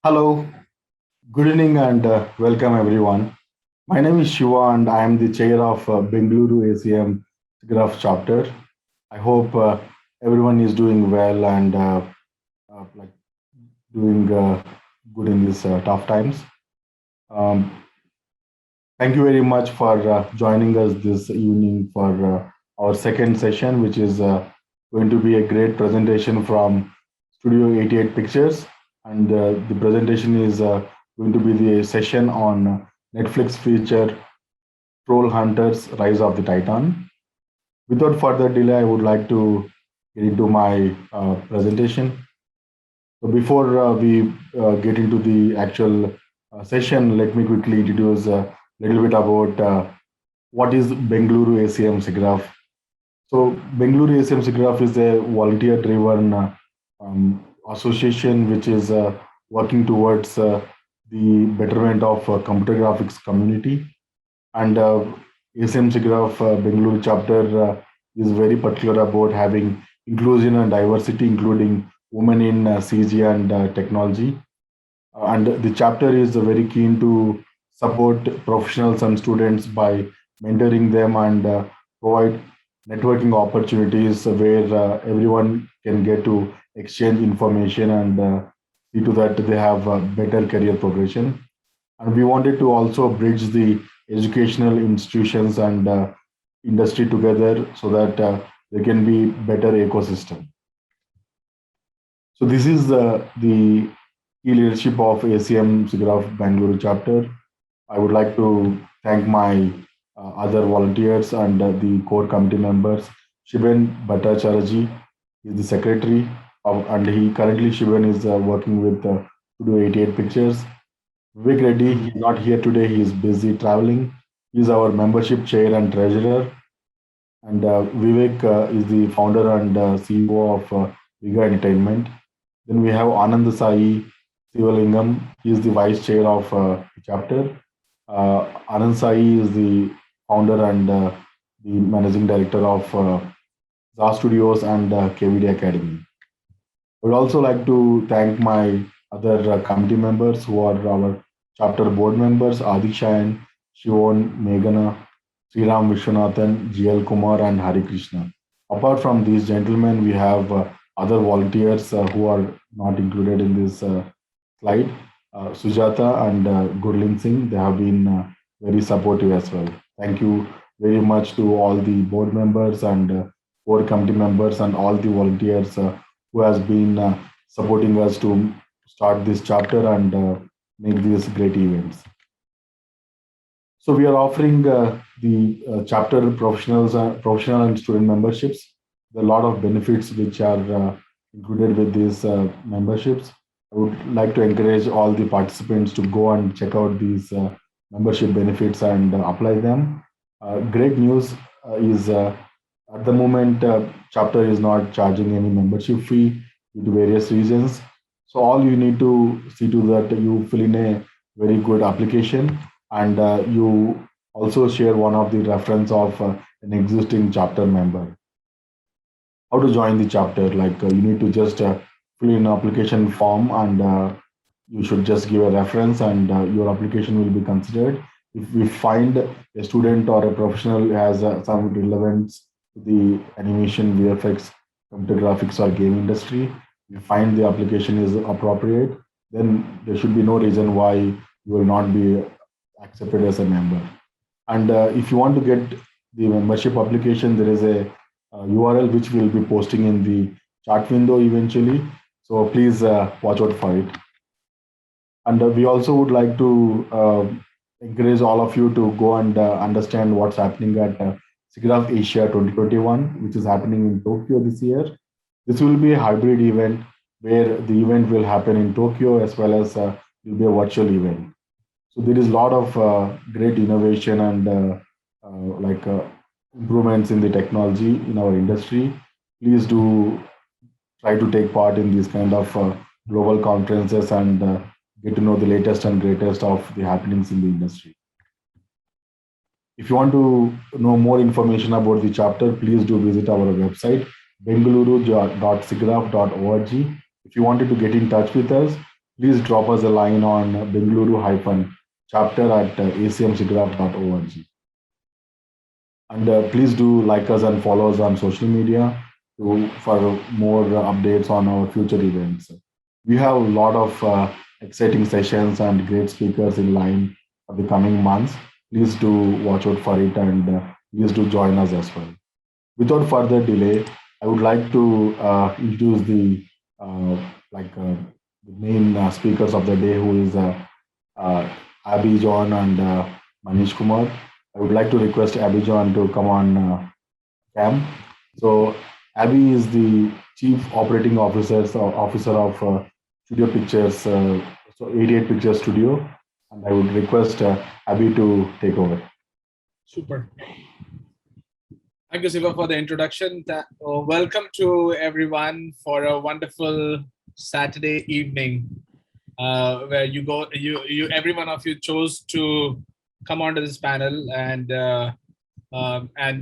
Hello, good evening, and welcome everyone. My name is Shiva, and I am the chair of Bengaluru ACM Siggraph chapter. I hope everyone is doing well and like doing good in these tough times. Um, Thank you very much for joining us this evening for our second session, which is going to be a great presentation from Studio 88 Pictures. And the presentation is going to be the session on Netflix feature Troll Hunters Rise of the Titan. Without further delay, I would like to get into my presentation. So before we get into the actual session, let me quickly introduce a little bit about what is Bengaluru ACM Siggraph. So Bengaluru ACM Siggraph is a volunteer-driven association which is working towards the betterment of computer graphics community. And ACM Siggraph Bengaluru chapter is very particular about having inclusion and diversity, including women in CG and technology. And the chapter is very keen to support professionals and students by mentoring them and provide networking opportunities where everyone can get to exchange information and see to that they have better career progression. And we wanted to also bridge the educational institutions and industry together so that there can be better ecosystem. So this is the key leadership of ACM Siggraph Bangalore chapter. I would like to thank my other volunteers and the core committee members. Shiben Bhattacharya is the secretary, and he currently Shiben is working with Studio 88 Pictures. Vivek Reddy, he's not here today. He is busy traveling. He's our membership chair and treasurer. And Vivek is the founder and CEO of Viga Entertainment. Then we have Anand Sai Sivalingam. He is the vice chair of the chapter. Anand Sai is the founder and the managing director of ZA Studios and KVD Academy. I would also like to thank my other committee members who are our chapter board members, Adi Shayan, Shivon, Meghana, Sriram Vishwanathan, GL Kumar, and Hari Krishna. Apart from these gentlemen, we have other volunteers who are not included in this slide. Sujata and Gurlin Singh, they have been very supportive as well. Thank you very much to all the board members and board committee members and all the volunteers who has been supporting us to start this chapter and make these great events. So we are offering the chapter professional and student memberships. There are a lot of benefits which are included with these memberships. I would like to encourage all the participants to go and check out these membership benefits and apply them. Great news is at the moment, chapter is not charging any membership fee due to various reasons. So all you need to see to that you fill in a very good application and you also share one of the reference of an existing chapter member. How to join the chapter? Like you need to just fill in an application form and you should just give a reference and your application will be considered. If we find a student or a professional who has some relevance to the animation, VFX, computer graphics, or game industry, we find the application is appropriate, then there should be no reason why you will not be accepted as a member. And if you want to get the membership application, there is a URL which we'll be posting in the chat window eventually. So please watch out for it. And we also would like to encourage all of you to go and understand what's happening at Siggraph Asia 2021, which is happening in Tokyo this year. This will be a hybrid event where the event will happen in Tokyo as well as will be a virtual event. So there is a lot of great innovation and improvements in the technology in our industry. Please do try to take part in these kind of global conferences and get to know the latest and greatest of the happenings in the industry. If you want to know more information about the chapter, please do visit our website, bengaluru.sigraph.org. If you wanted to get in touch with us, please drop us a line on Bengaluru-chapter at acmsigraph.org. And please do like us and follow us on social media for more updates on our future events. We have a lot of exciting sessions and great speakers in line for the coming months. Please do watch out for it and please do join us as well. Without further delay, I would like to introduce uh, the main speakers of the day, who is Abby John and Manish Kumar. I would like to request Abby John to come on cam. So Abby is the Chief Operating Officer of Studio Pictures, so 88 Pictures Studio, and I would request Abby to take over. Super. Thank you, Siva, for the introduction. Welcome to everyone for a wonderful Saturday evening, where every one of you chose to come onto this panel and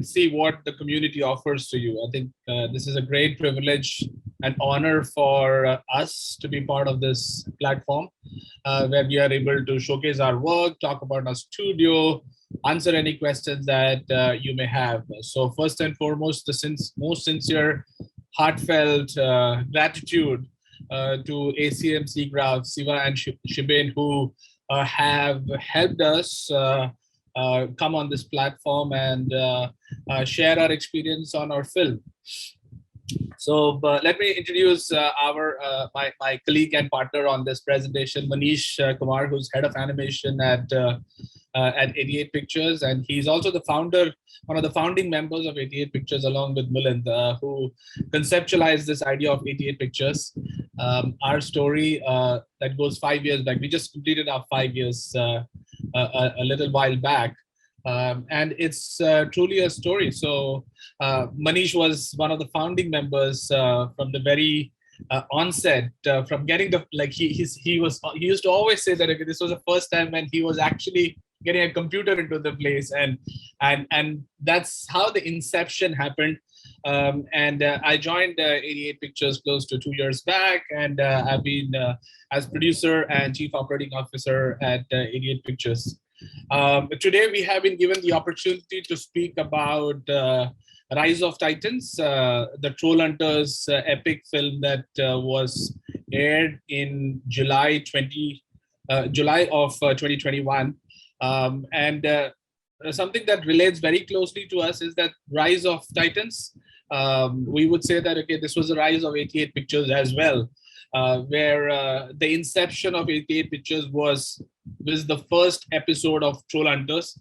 see what the community offers to you. I think this is a great privilege and honor for us to be part of this platform, where we are able to showcase our work, talk about our studio, answer any questions that you may have. So first and foremost, the most sincere, heartfelt gratitude to ACM, Siggraph, Siva, and Shiben, who have helped us come on this platform and share our experience on our film. So let me introduce my colleague and partner on this presentation, Manish Kumar, who's head of animation at 88 Pictures, and he's also one of the founding members of 88 Pictures, along with Milind, who conceptualized this idea of 88 Pictures. Our story that goes 5 years back. We just completed our 5 years a little while back. And it's truly a story. So Manish was one of the founding members from the very onset, from getting he used to always say that this was the first time when he was actually getting a computer into the place, and that's how the inception happened. I joined 88 Pictures close to 2 years back, and I've been as producer and chief operating officer at 88 Pictures. Today we have been given the opportunity to speak about Rise of Titans, the Troll Hunters epic film that was aired in July of 2021. Something that relates very closely to us is that Rise of Titans. We would say that, okay, this was the rise of 88 Pictures as well, where the inception of 88 Pictures was the first episode of Troll Hunters,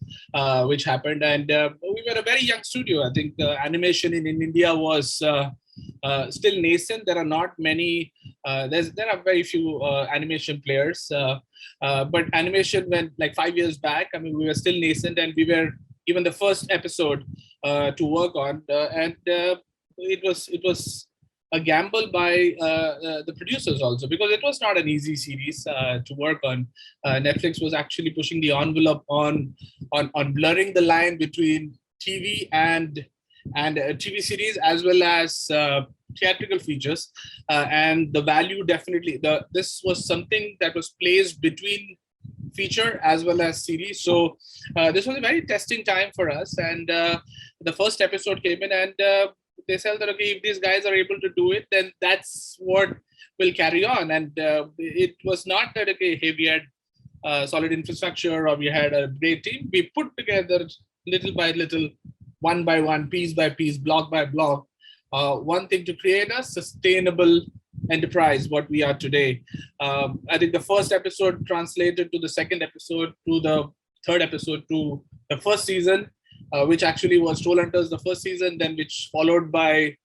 which happened. And we were a very young studio. I think animation in India was still nascent. There are not many, there are very few animation players, but animation went like 5 years back. I mean, we were still nascent, and we were even the first episode to work on. It was a gamble by the producers also, because it was not an easy series to work on. Netflix was actually pushing the envelope on blurring the line between TV and TV series, as well as theatrical features, and the value definitely. This was something that was placed between feature as well as series. So this was a very testing time for us, and the first episode came in, and they said that, okay, if these guys are able to do it, then that's what will carry on. And it was not that, okay, hey, we had solid infrastructure or we had a great team. We put together little by little, one by one, piece by piece, block by block, one thing to create a sustainable enterprise, what we are today. I think the first episode translated to the second episode, to the third episode, to the first season, which actually was Troll Hunters, the first season, then which followed by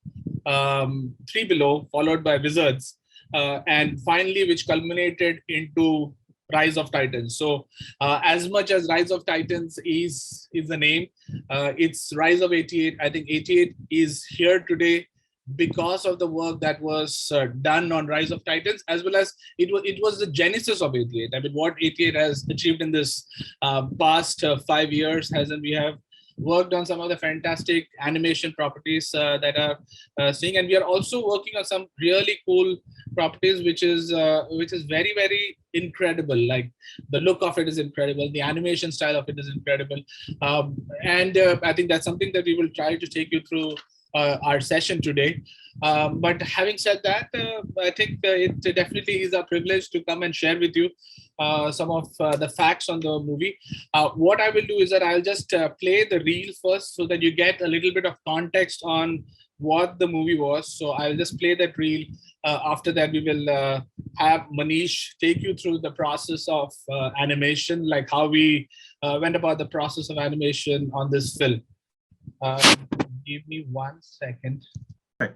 Three Below, followed by Wizards, and finally, which culminated into Rise of Titans. So as much as Rise of Titans is the name, it's Rise of 88. I think 88 is here today because of the work that was done on Rise of Titans, as well as it was the genesis of 88. I mean, what 88 has achieved in this past 5 years, we have worked on some of the fantastic animation properties that are seeing, and we are also working on some really cool properties, which is very very incredible. Like the look of it is incredible, the animation style of it is incredible, and I think that's something that we will try to take you through our session today. But having said that, I think it definitely is a privilege to come and share with you some of the facts on the movie. What I will do is that I'll just play the reel first so that you get a little bit of context on what the movie was. So I'll just play that reel. After that, we will have Manish take you through the process of animation, like how we went about the process of animation on this film. Give me 1 second. Right.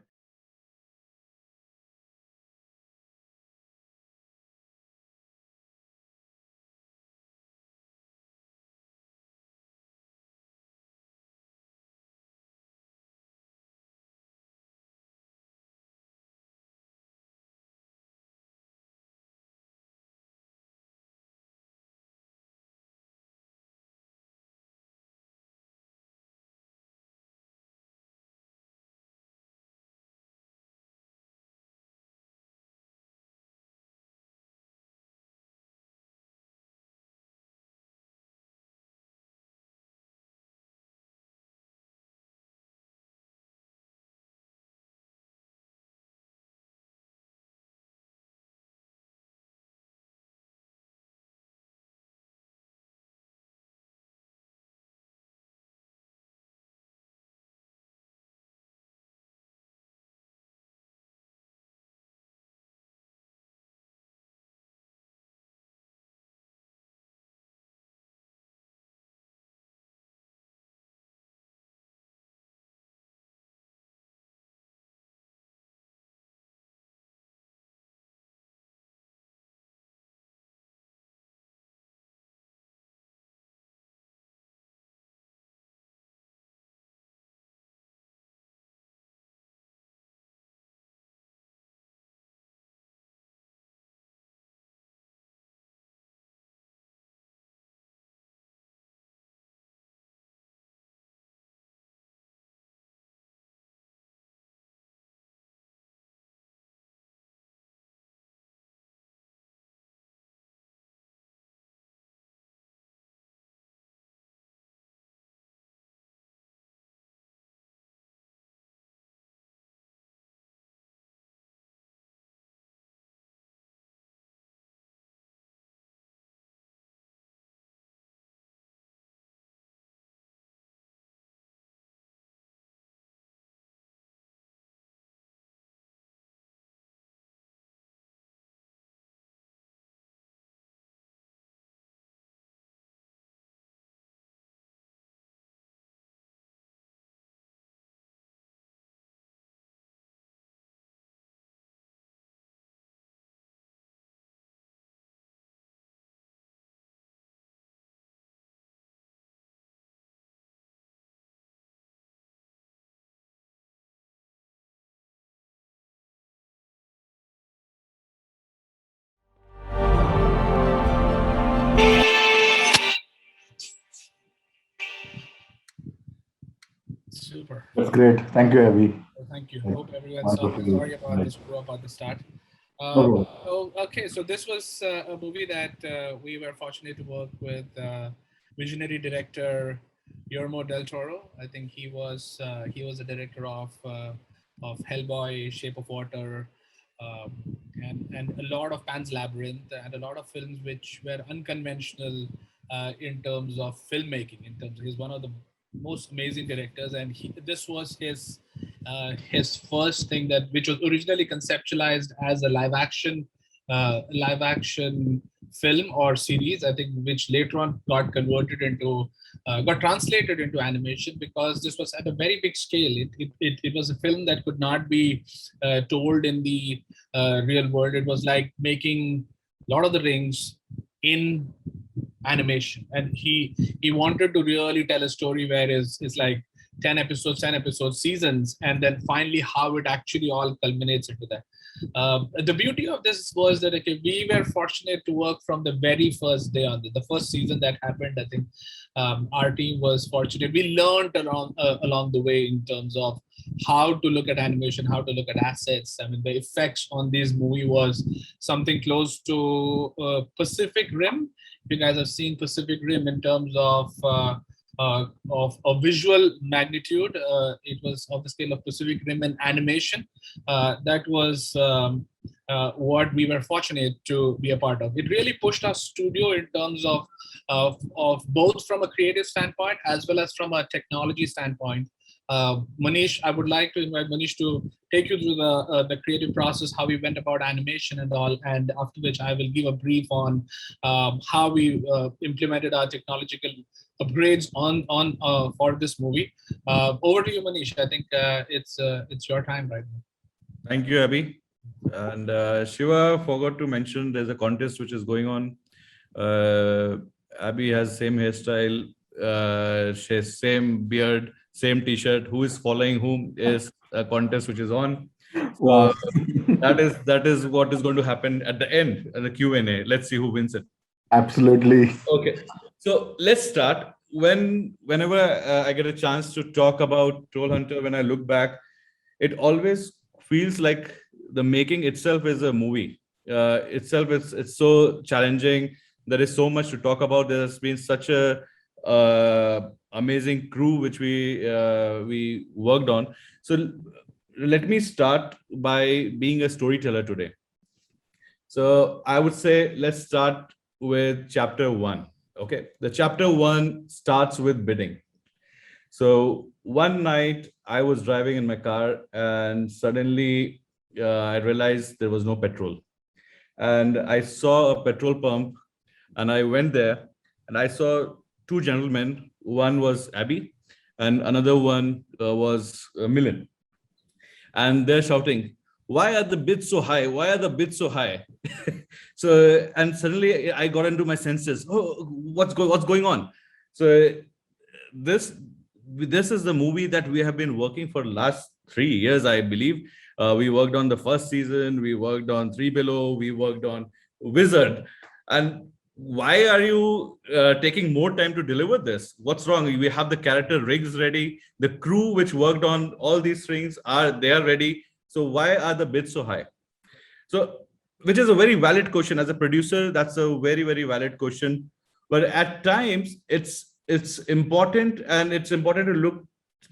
Super. That's great. Thank you, Avi. Thank you. Like, Hope everyone's wonderful. sorry about Right. the screw up at the start. No problem. Okay, so this was a movie that we were fortunate to work with visionary director Guillermo del Toro. I think he was the director of Hellboy, Shape of Water, um, and a lot of Pan's Labyrinth, and a lot of films which were unconventional in terms of filmmaking. In terms, he's one of the most amazing directors, and this was his first thing that which was originally conceptualized as a live action film or series, I think, which later on got translated into animation, because this was at a very big scale. It was a film that could not be told in the real world. It was like making Lord of the Rings in animation, and he wanted to really tell a story where is like 10 episodes, 10 episode seasons, and then finally how it actually all culminates into that. The beauty of this was that, okay, we were fortunate to work from the very first day on the first season that happened. I think our team was fortunate. We learned along the way in terms of how to look at animation, how to look at assets. I mean, the effects on this movie was something close to Pacific Rim. If you guys have seen Pacific Rim in terms of a visual magnitude, it was of the scale of Pacific Rim and animation. That was what we were fortunate to be a part of. It really pushed our studio in terms of both from a creative standpoint as well as from a technology standpoint. Manish, I would like to invite Manish to take you through the creative process, how we went about animation and all, and after which I will give a brief on how we implemented our technological upgrades on for this movie. Over to you, Manish. I think it's your time right now. Thank you, Abhi. And Shiva forgot to mention there's a contest which is going on. Abhi has same hairstyle, she has same beard, same T-shirt. Who is following whom is a contest which is on. Wow. That is what is going to happen at the end, the Q&A. Let's see who wins it. Absolutely. Okay, so let's start. Whenever I get a chance to talk about Troll Hunter, when I look back, it always feels like the making itself is a movie. Itself, it's so challenging. There is so much to talk about. There has been such a amazing crew which we worked on. So let me start by being a storyteller today. So I would say let's start with chapter 1. Okay, the chapter 1 starts with bidding. So one night I was driving in my car and suddenly I realized there was no petrol. And I saw a petrol pump and I went there and I saw two gentlemen. One was Abby and another one was Milan. And they're shouting, why are the bids so high? Why are the bids so high? So, and suddenly I got into my senses. Oh, what's going on? So this is the movie that we have been working for last 3 years, I believe. We worked on the first season, we worked on Three Below, we worked on Wizard. And why are you taking more time to deliver this? What's wrong? We have the character rigs ready. The crew which worked on all these things are ready. So why are the bids so high? So, which is a very valid question. As a producer, that's a very, very valid question. But at times, it's important, and it's important to look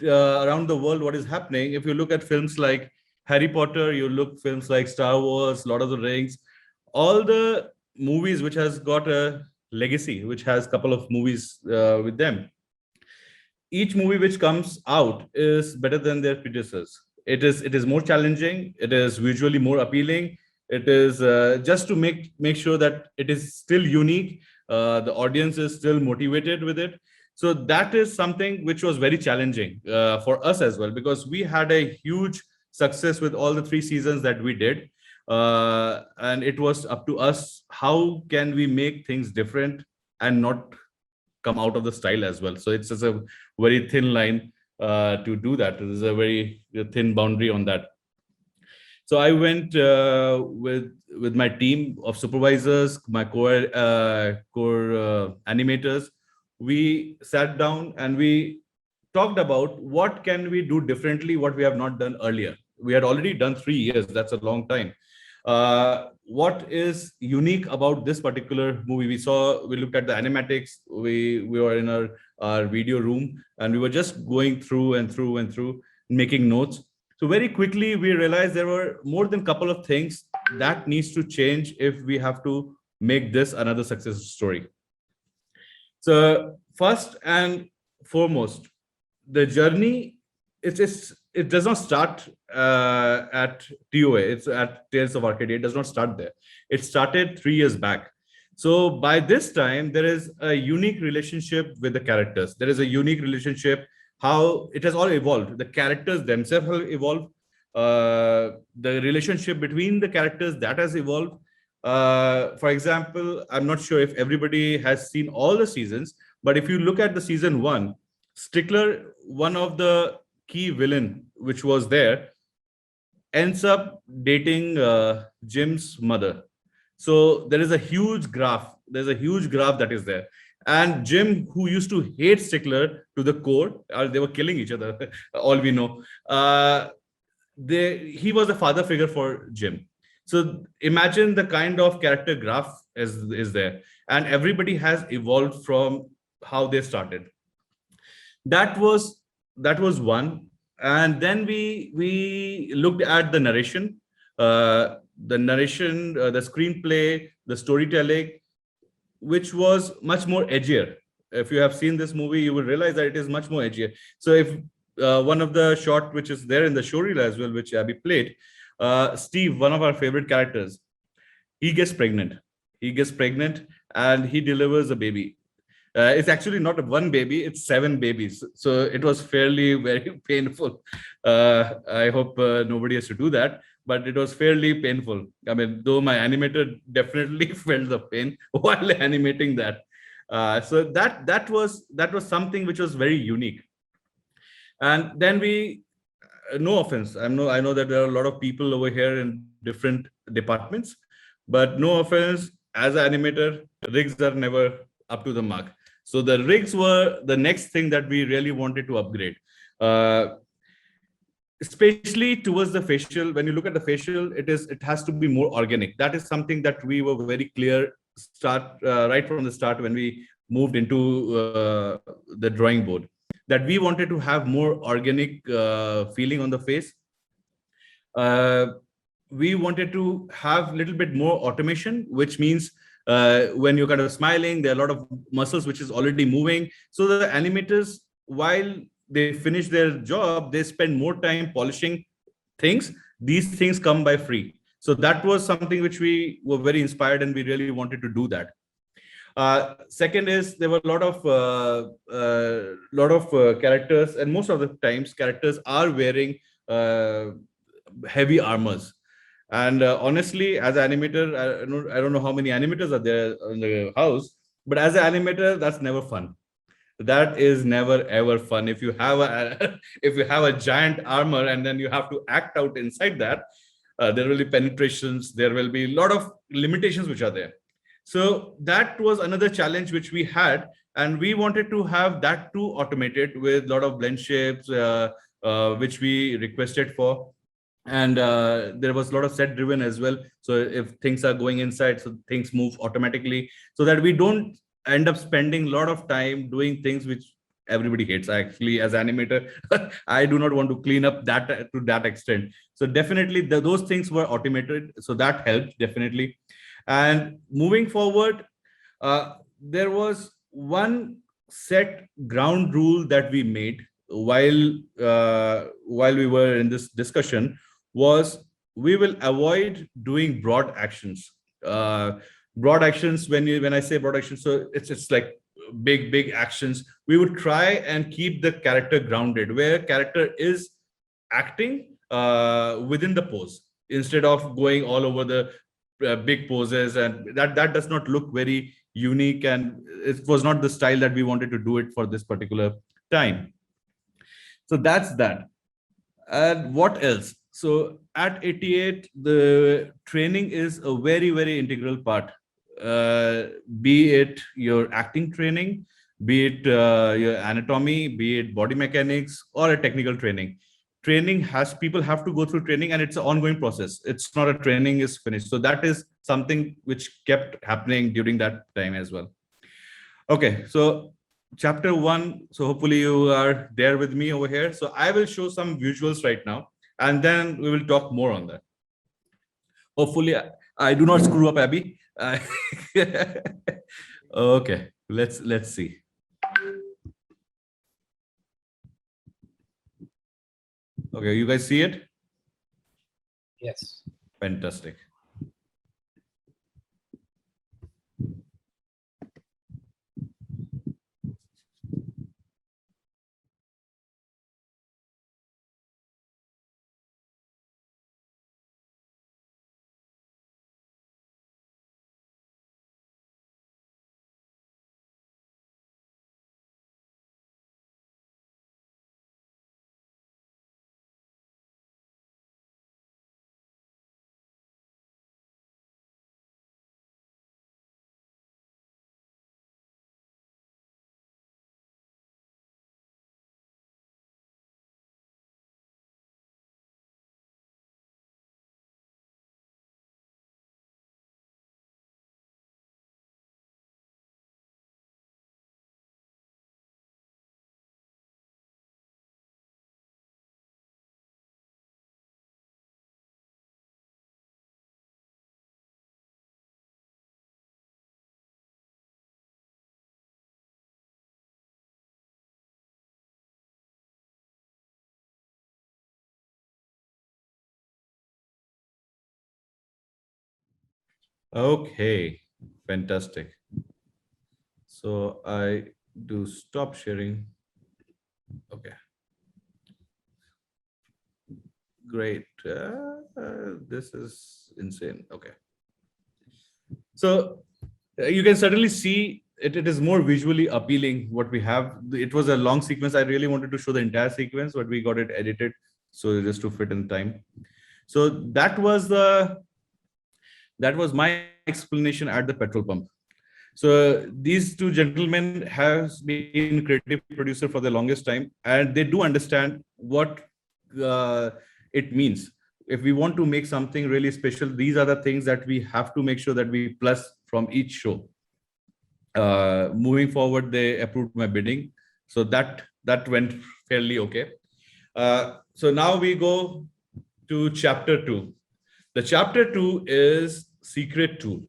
around the world what is happening. If you look at films like Harry Potter, you look films like Star Wars, Lord of the Rings, all the movies which has got a legacy, which has a couple of movies with them. Each movie which comes out is better than their predecessors. It is more challenging. It is visually more appealing. It is just to make sure that it is still unique. The audience is still motivated with it. So that is something which was very challenging for us as well, because we had a huge success with all the 3 seasons that we did. And it was up to us, how can we make things different and not come out of the style as well. So it's just a very thin line to do that. There's a very thin boundary on that. So I went with my team of supervisors, my core animators. We sat down and we talked about what can we do differently, what we have not done earlier. We had already done 3 years. That's a long time. What is unique about this particular movie? We looked at the animatics. We were in our video room and we were just going through and through and through, making notes. So very quickly we realized there were more than a couple of things that needs to change if we have to make this another success story. So first and foremost, the journey, it does not start at TOA. It's at Tales of Arcadia. It does not start there. It started 3 years back. So by this time, there is a unique relationship with the characters. There is a unique relationship, how it has all evolved. The characters themselves have evolved. The relationship between the characters, that has evolved. For example, I'm not sure if everybody has seen all the seasons, but if you look at the season 1, Stickler, one of the key villain which was there, ends up dating Jim's mother. So there is a huge graph. There's a huge graph that is there. And Jim, who used to hate Stickler to the core, they were killing each other, all we know. He was a father figure for Jim. So imagine the kind of character graph is there. And everybody has evolved from how they started. That was one. And then we looked at the screenplay, the storytelling, which was much more edgier. If you have seen this movie, you will realize that it is much more edgier. So if one of the shot which is there in the showreel as well, which Abby played, Steve, one of our favorite characters, he gets pregnant. He gets pregnant and he delivers a baby. It's actually not one baby, it's 7 babies. So it was fairly very painful. I hope nobody has to do that, but it was fairly painful. I mean, though my animator definitely felt the pain while animating that. So that was something which was very unique. And then no offense, I know that there are a lot of people over here in different departments, but no offense, as an animator, rigs are never up to the mark. So the rigs were the next thing that we really wanted to upgrade, uh, especially towards the facial. When you look at the facial, it has to be more organic. That is something that we were very clear right from the start when we moved into the drawing board, that we wanted to have more organic feeling on the face. uh, we wanted to have a little bit more automation, which means when you're kind of smiling, there are a lot of muscles which is already moving. So the animators, while they finish their job, they spend more time polishing things. These things come by free. So that was something which we were very inspired, and we really wanted to do that. Second is, there were a lot of characters, and most of the times characters are wearing uh, heavy armors. And honestly, as an animator, I don't know how many animators are there in the house, but as an animator, that's never fun. That is never ever fun. If you have a if you have a giant armor and then you have to act out inside that, there will be penetrations, there will be a lot of limitations which are there. So that was another challenge which we had, and we wanted to have that too automated with a lot of blend shapes, which we requested for. And there was a lot of set driven as well. So if things are going inside, so things move automatically, so that we don't end up spending a lot of time doing things which everybody hates. Actually, as animator, I do not want to clean up that to that extent. So definitely those things were automated, so that helped definitely. And moving forward, there was one set ground rule that we made while we were in this discussion, was we will avoid doing broad actions. Broad actions, when I say broad actions, so it's like big actions. We would try and keep the character grounded, where character is acting within the pose, instead of going all over the big poses, and that does not look very unique, and it was not the style that we wanted to do it for this particular time. So that's that. And what else? So at 88, the training is a very, very integral part. Be it your acting training, be it your anatomy, be it body mechanics, or a technical training. Training has People have to go through training, and it's an ongoing process. It's not a training is finished. So that is something which kept happening during that time as well. Okay, so chapter one. So hopefully you are there with me over here. So I will show some visuals right now, and then we will talk more on that. Hopefully, I do not screw up, Abby. Okay, let's see. Okay, you guys see it? Yes. Fantastic. Okay, fantastic. So I do stop sharing. Okay, great. This is insane. Okay. So you can certainly see it is more visually appealing what we have. It was a long sequence. I really wanted to show the entire sequence, but we got it edited so just to fit in time. So that was my explanation at the petrol pump. So these two gentlemen have been creative producer for the longest time, and they do understand what it means. If we want to make something really special, these are the things that we have to make sure that we plus from each show. Moving forward, they approved my bidding, so that went fairly okay. So now we go to chapter 2. The chapter 2 is secret tool.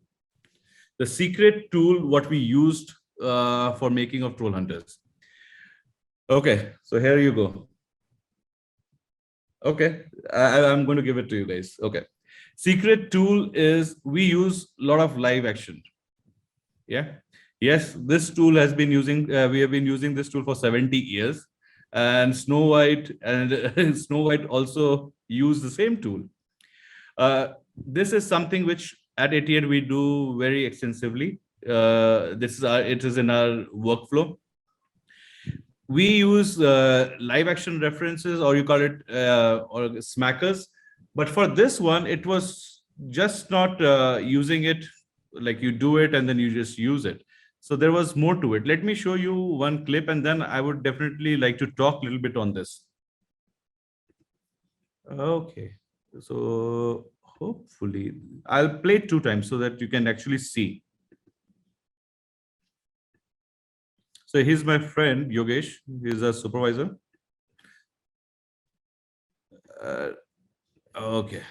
The secret tool what we used for making of troll hunters. Okay, so here you go. Okay, I'm going to give it to you guys. Okay, secret tool is we use a lot of live action. Yeah, yes, this tool has been using. We have been using this tool for 70 years, and Snow White and Snow White also use the same tool. This is something which at 88 we do very extensively. It is in our workflow. We use live action references, or you call it or smackers, but for this one it was just not using it like you do it and then you just use it. So there was more to it. Let me show you one clip, and then I would definitely like to talk a little bit on this. Okay, so hopefully I'll play it 2 times so that you can actually see. So here's my friend Yogesh. He's a supervisor. Okay.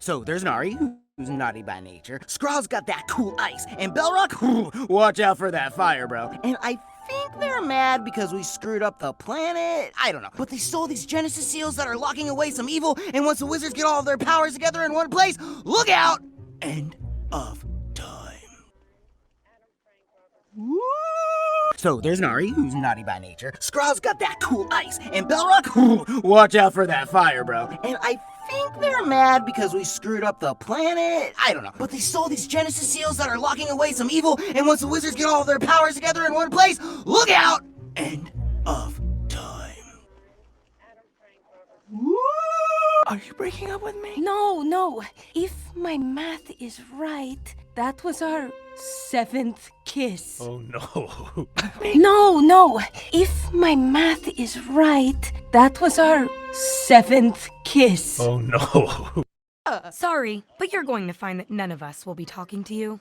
So there's Nari, who's naughty by nature. Skrawl's got that cool ice, and Belrock, watch out for that fire, bro. And I think they're mad because we screwed up the planet. I don't know. But they stole these Genesis seals that are locking away some evil, and once the wizards get all of their powers together in one place, look out! End of time. So there's Nari, who's naughty by nature. Skrawl's got that cool ice, and Belrock, watch out for that fire, bro. And I think they're mad because we screwed up the planet. I don't know. But they stole these Genesis seals that are locking away some evil, and once the wizards get all of their powers together in one place, look out! End of time. Are you breaking up with me? No. If my math is right, that was our 7th kiss. Oh no. No. If my math is right, that was our 7th kiss. Oh no. Sorry, but you're going to find that none of us will be talking to you.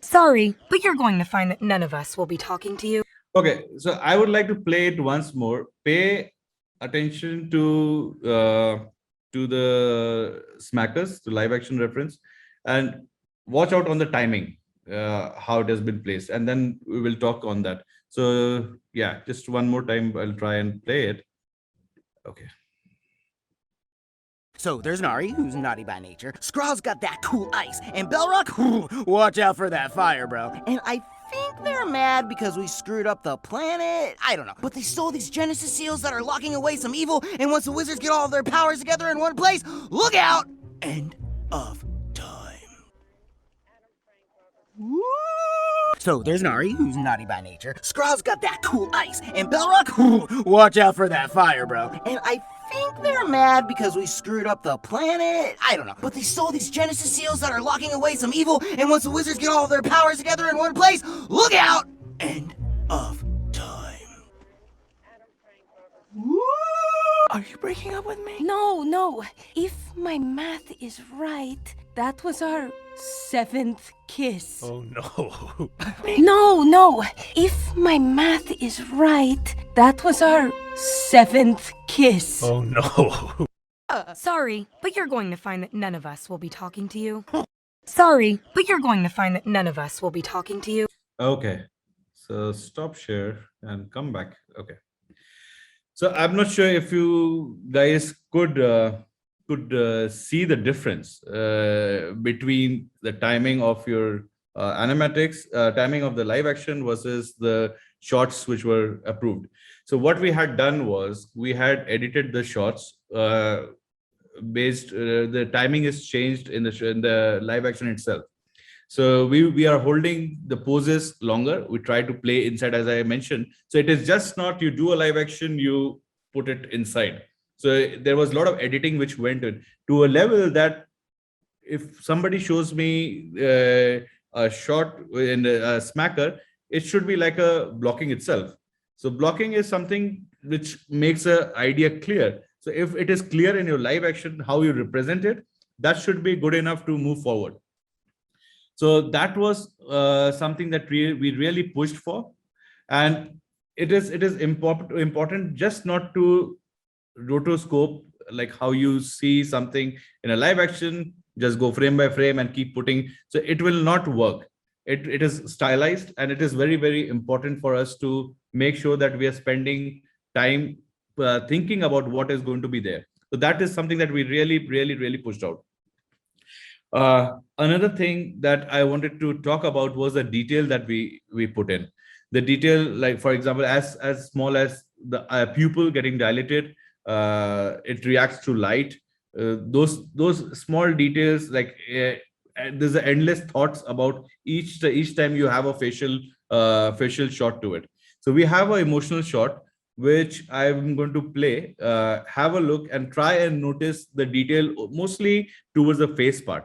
Sorry, but you're going to find that none of us will be talking to you. Okay, so I would like to play it once more. Pay attention to the smackers, the live action reference, and watch out on the timing, how it has been placed, and then we will talk on that. So yeah, just one more time, I'll try and play it. Okay. So there's Nari, who's naughty by nature. Skrawl's got that cool ice, and Belrock, watch out for that fire, bro. And I think they're mad because we screwed up the planet. I don't know. But they stole these Genesis seals that are locking away some evil, and once the wizards get all of their powers together in one place, look out! End of time. So there's Nari, who's naughty by nature. Skrawl's got that cool ice, and Belrock, watch out for that fire, bro. And I think they're mad because we screwed up the planet. I don't know. But they stole these Genesis seals that are locking away some evil, and once the wizards get all of their powers together in one place, look out! End of time. Are you breaking up with me? No. If my math is right, that was our 7th kiss. Oh no. No. If my math is right, that was our 7th kiss. Oh no. Sorry, but you're going to find that none of us will be talking to you. Sorry, but you're going to find that none of us will be talking to you. Okay, so stop share and come back. Okay. So I'm not sure if you guys could could see the difference between the timing of your animatics, timing of the live action versus the shots which were approved. So what we had done was we had edited the shots based. The timing is changed in the live action itself. So we are holding the poses longer. We try to play inside, as I mentioned. So it is just not you do a live action, you put it inside. So there was a lot of editing which went in to a level that if somebody shows me a shot in a smacker, it should be like a blocking itself. So blocking is something which makes an idea clear. So if it is clear in your live action how you represent it, that should be good enough to move forward. So that was something that we really pushed for, and it is important just not to rotoscope like how you see something in a live action, just go frame by frame and keep putting. So it will not work. It is stylized, and it is very important for us to make sure that we are spending time thinking about what is going to be there. So that is something that we really pushed out. Another thing that I wanted to talk about was the detail that we put in. The detail, like for example, as small as the pupil getting dilated, it reacts to light. Those small details, like there's endless thoughts about each time you have a facial shot to it. So we have an emotional shot which I'm going to play. Have a look and try and notice the detail mostly towards the face part.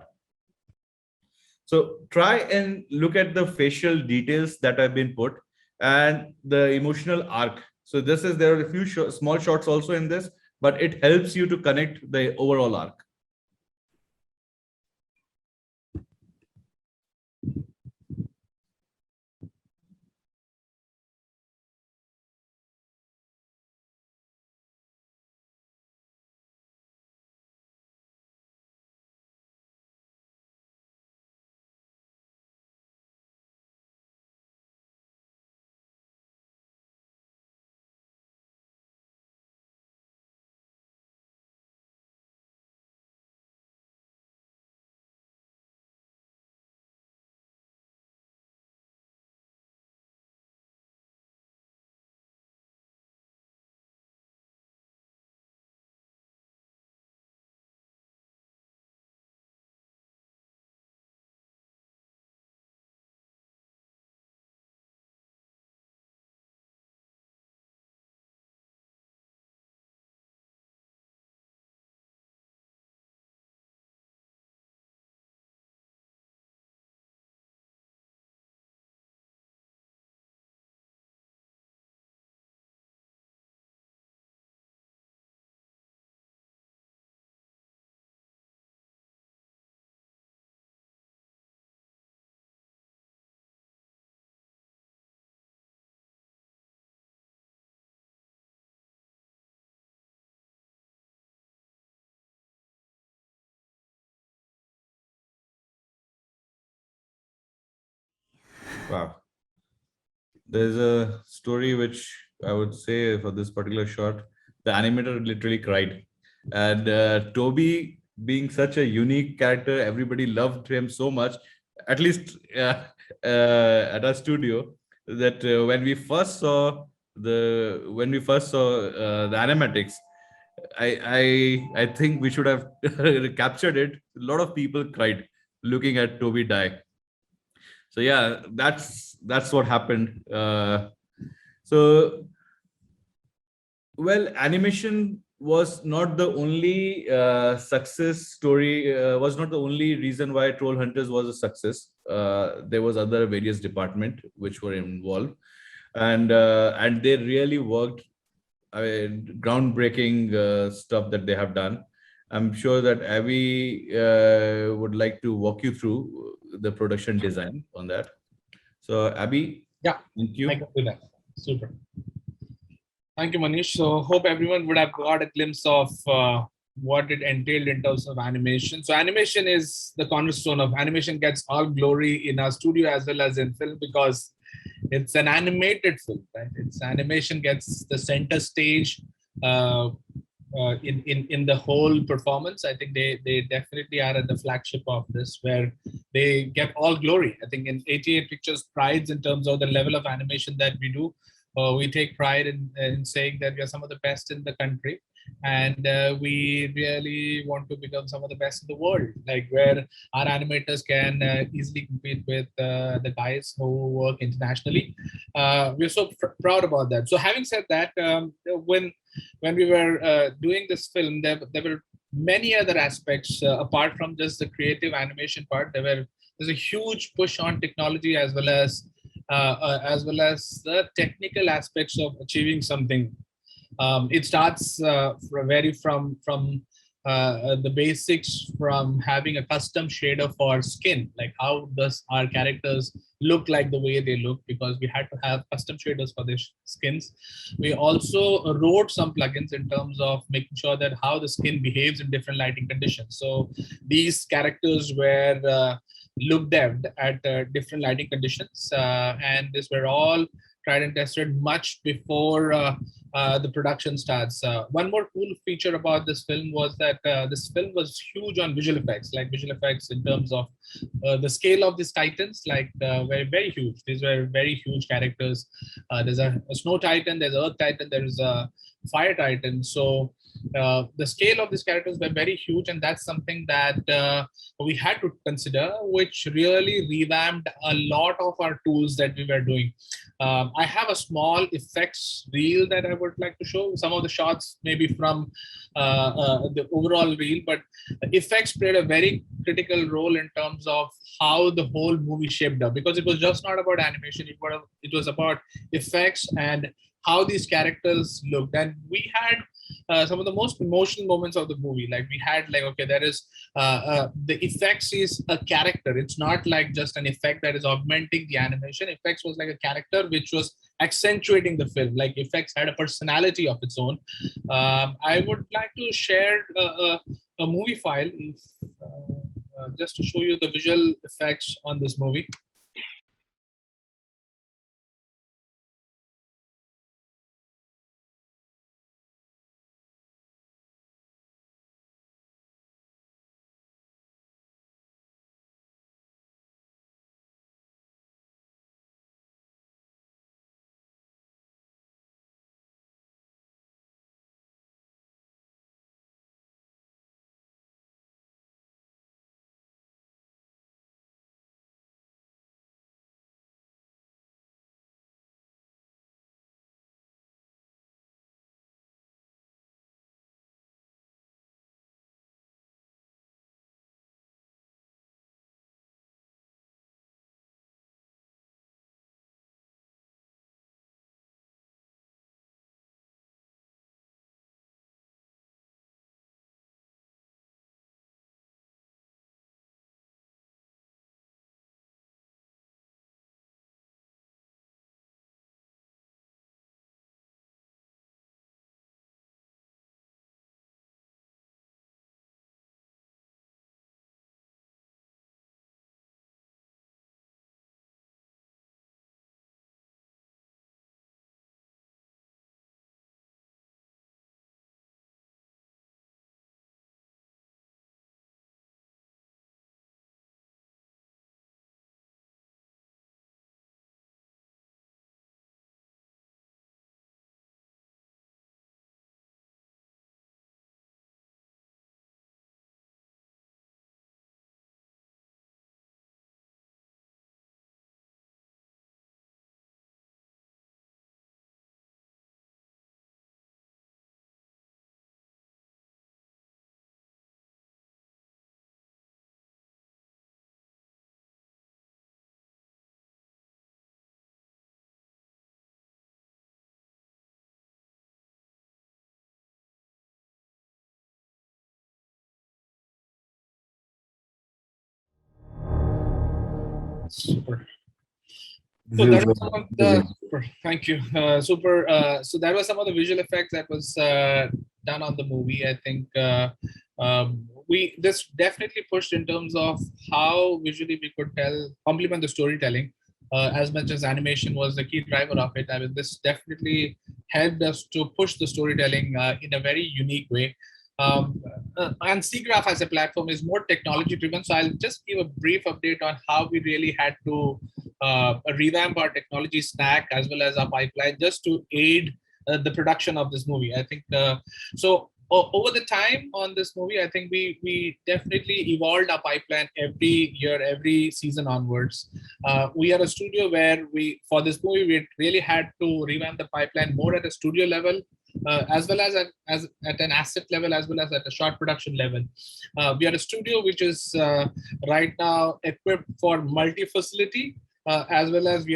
So try and look at the facial details that have been put and the emotional arc. So there are a few small shots also in this, but it helps you to connect the overall arc. Wow. There's a story which I would say for this particular shot, the animator literally cried. And Toby, being such a unique character, everybody loved him so much, at least at our studio, that when we first saw the animatics, I think we should have captured it. A lot of people cried looking at Toby die. So yeah, that's what happened. So well, animation was not the only success story, was not the only reason why Troll Hunters was a success. There was other various department which were involved, and they really worked. I mean, groundbreaking stuff that they have done. I'm sure that Abby would like to walk you through the production design on that. So Abby, Yeah, thank you. I can do that. Super. Thank you, Manish. So hope everyone would have got a glimpse of what it entailed in terms of animation. So animation is the cornerstone of animation, gets all glory in our studio as well as in film because it's an animated film, right? It's animation gets the center stage. in the whole performance. I think they definitely are at the flagship of this, where they get all glory. I think in 88 Pictures prides in terms of the level of animation that we do. We take pride in saying that we are some of the best in the country, and we really want to become some of the best in the world, like where our animators can easily compete with the guys who work internationally. We're so proud about that. So having said that, when we were doing this film, there were many other aspects apart from just the creative animation part. There's a huge push on technology, as well as the technical aspects of achieving something. It starts from the basics, from having a custom shader for skin, like how does our characters look like the way they look, because we had to have custom shaders for their skins. We also wrote some plugins in terms of making sure that how the skin behaves in different lighting conditions. So these characters were looked at different lighting conditions, and these were all tried and tested much before the production starts. One more cool feature about this film was that this film was huge on visual effects, like visual effects in terms of the scale of these titans, like very, very huge. These were very huge characters. There's a snow titan, there's earth titan, there's a fire titan. So the scale of these characters were very huge, and that's something that we had to consider, which really revamped a lot of our tools that we were doing. I have a small effects reel that I would like to show. Some of the shots maybe from the overall reel, but effects played a very critical role in terms of how the whole movie shaped up, because it was just not about animation. It was about effects and how these characters looked. And we had some of the most emotional moments of the movie. Like we had like, okay, there is the effects is a character. It's not like just an effect that is augmenting the animation. Effects was like a character which was accentuating the film. Like effects had a personality of its own. I would like to share a movie file if, just to show you the visual effects on this movie. Super. So This that is was some of the super. Thank you. Super. So that was some of the visual effects that was done on the movie. I think we this definitely pushed in terms of how visually we could complement the storytelling. as much as animation was the key driver of it. I mean, this definitely helped us to push the storytelling in a very unique way. And Siggraph as a platform is more technology driven. So I'll just give a brief update on how we really had to revamp our technology stack as well as our pipeline just to aid the production of this movie. I think over the time on this movie, I think we definitely evolved our pipeline every year, every season onwards. We are a studio where for this movie, we really had to revamp the pipeline more at a studio level, as well as at an asset level, as well as at a short production level. We are a studio which is right now equipped for multi-facility, as well as we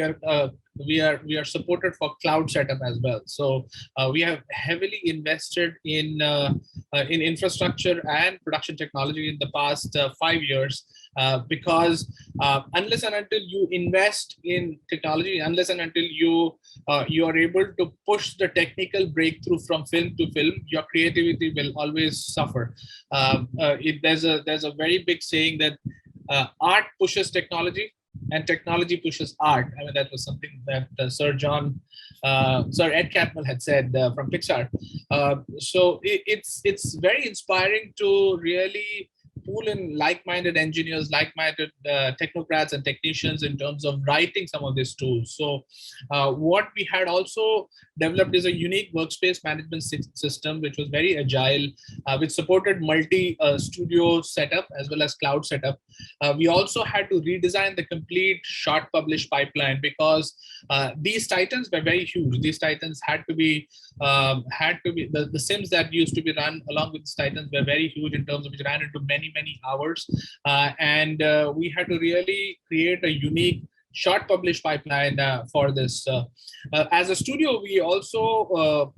are supported for cloud setup as well. So we have heavily invested in infrastructure and production technology in the past 5 years, because unless and until you invest in technology, unless and until you are able to push the technical breakthrough from film to film, your creativity will always suffer. There's a very big saying that art pushes technology and technology pushes art. I mean, that was something that Sir Ed Catmull had said from Pixar. So it's very inspiring to really pool in like-minded engineers, like-minded technocrats and technicians in terms of writing some of these tools. So what we had also developed is a unique workspace management system, which was very agile, which supported multi-studio setup as well as cloud setup. We also had to redesign the complete short publish pipeline, because these titans were very huge. These titans had to be the sims that used to be run along with these titans were very huge in terms of which ran into many hours, and we had to really create a unique short publish pipeline for this. As a studio, we also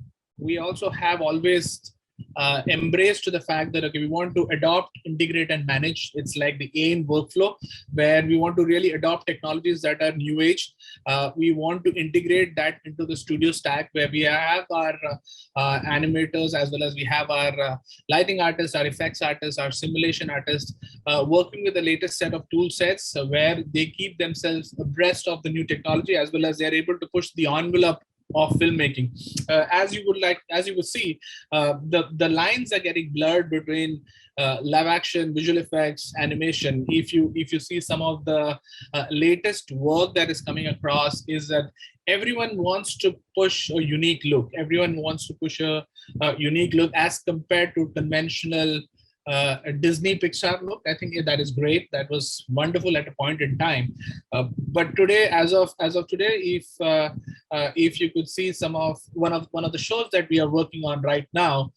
have always embraced the fact that, okay, we want to adopt, integrate, and manage. It's like the AIM workflow, where we want to really adopt technologies that are new age. We want to integrate that into the studio stack, where we have our animators, as well as we have our lighting artists, our effects artists, our simulation artists, working with the latest set of tool sets, where they keep themselves abreast of the new technology, as well as they're able to push the envelope of filmmaking. As you would see, the lines are getting blurred between live action, visual effects, animation. If you see some of the latest work that is coming across, is that everyone wants to push a unique look. Everyone wants to push a unique look as compared to conventional a Disney Pixar look. I think that is great. That was wonderful at a point in time. But today, as of today, if you could see some of one of the shows that we are working on right now,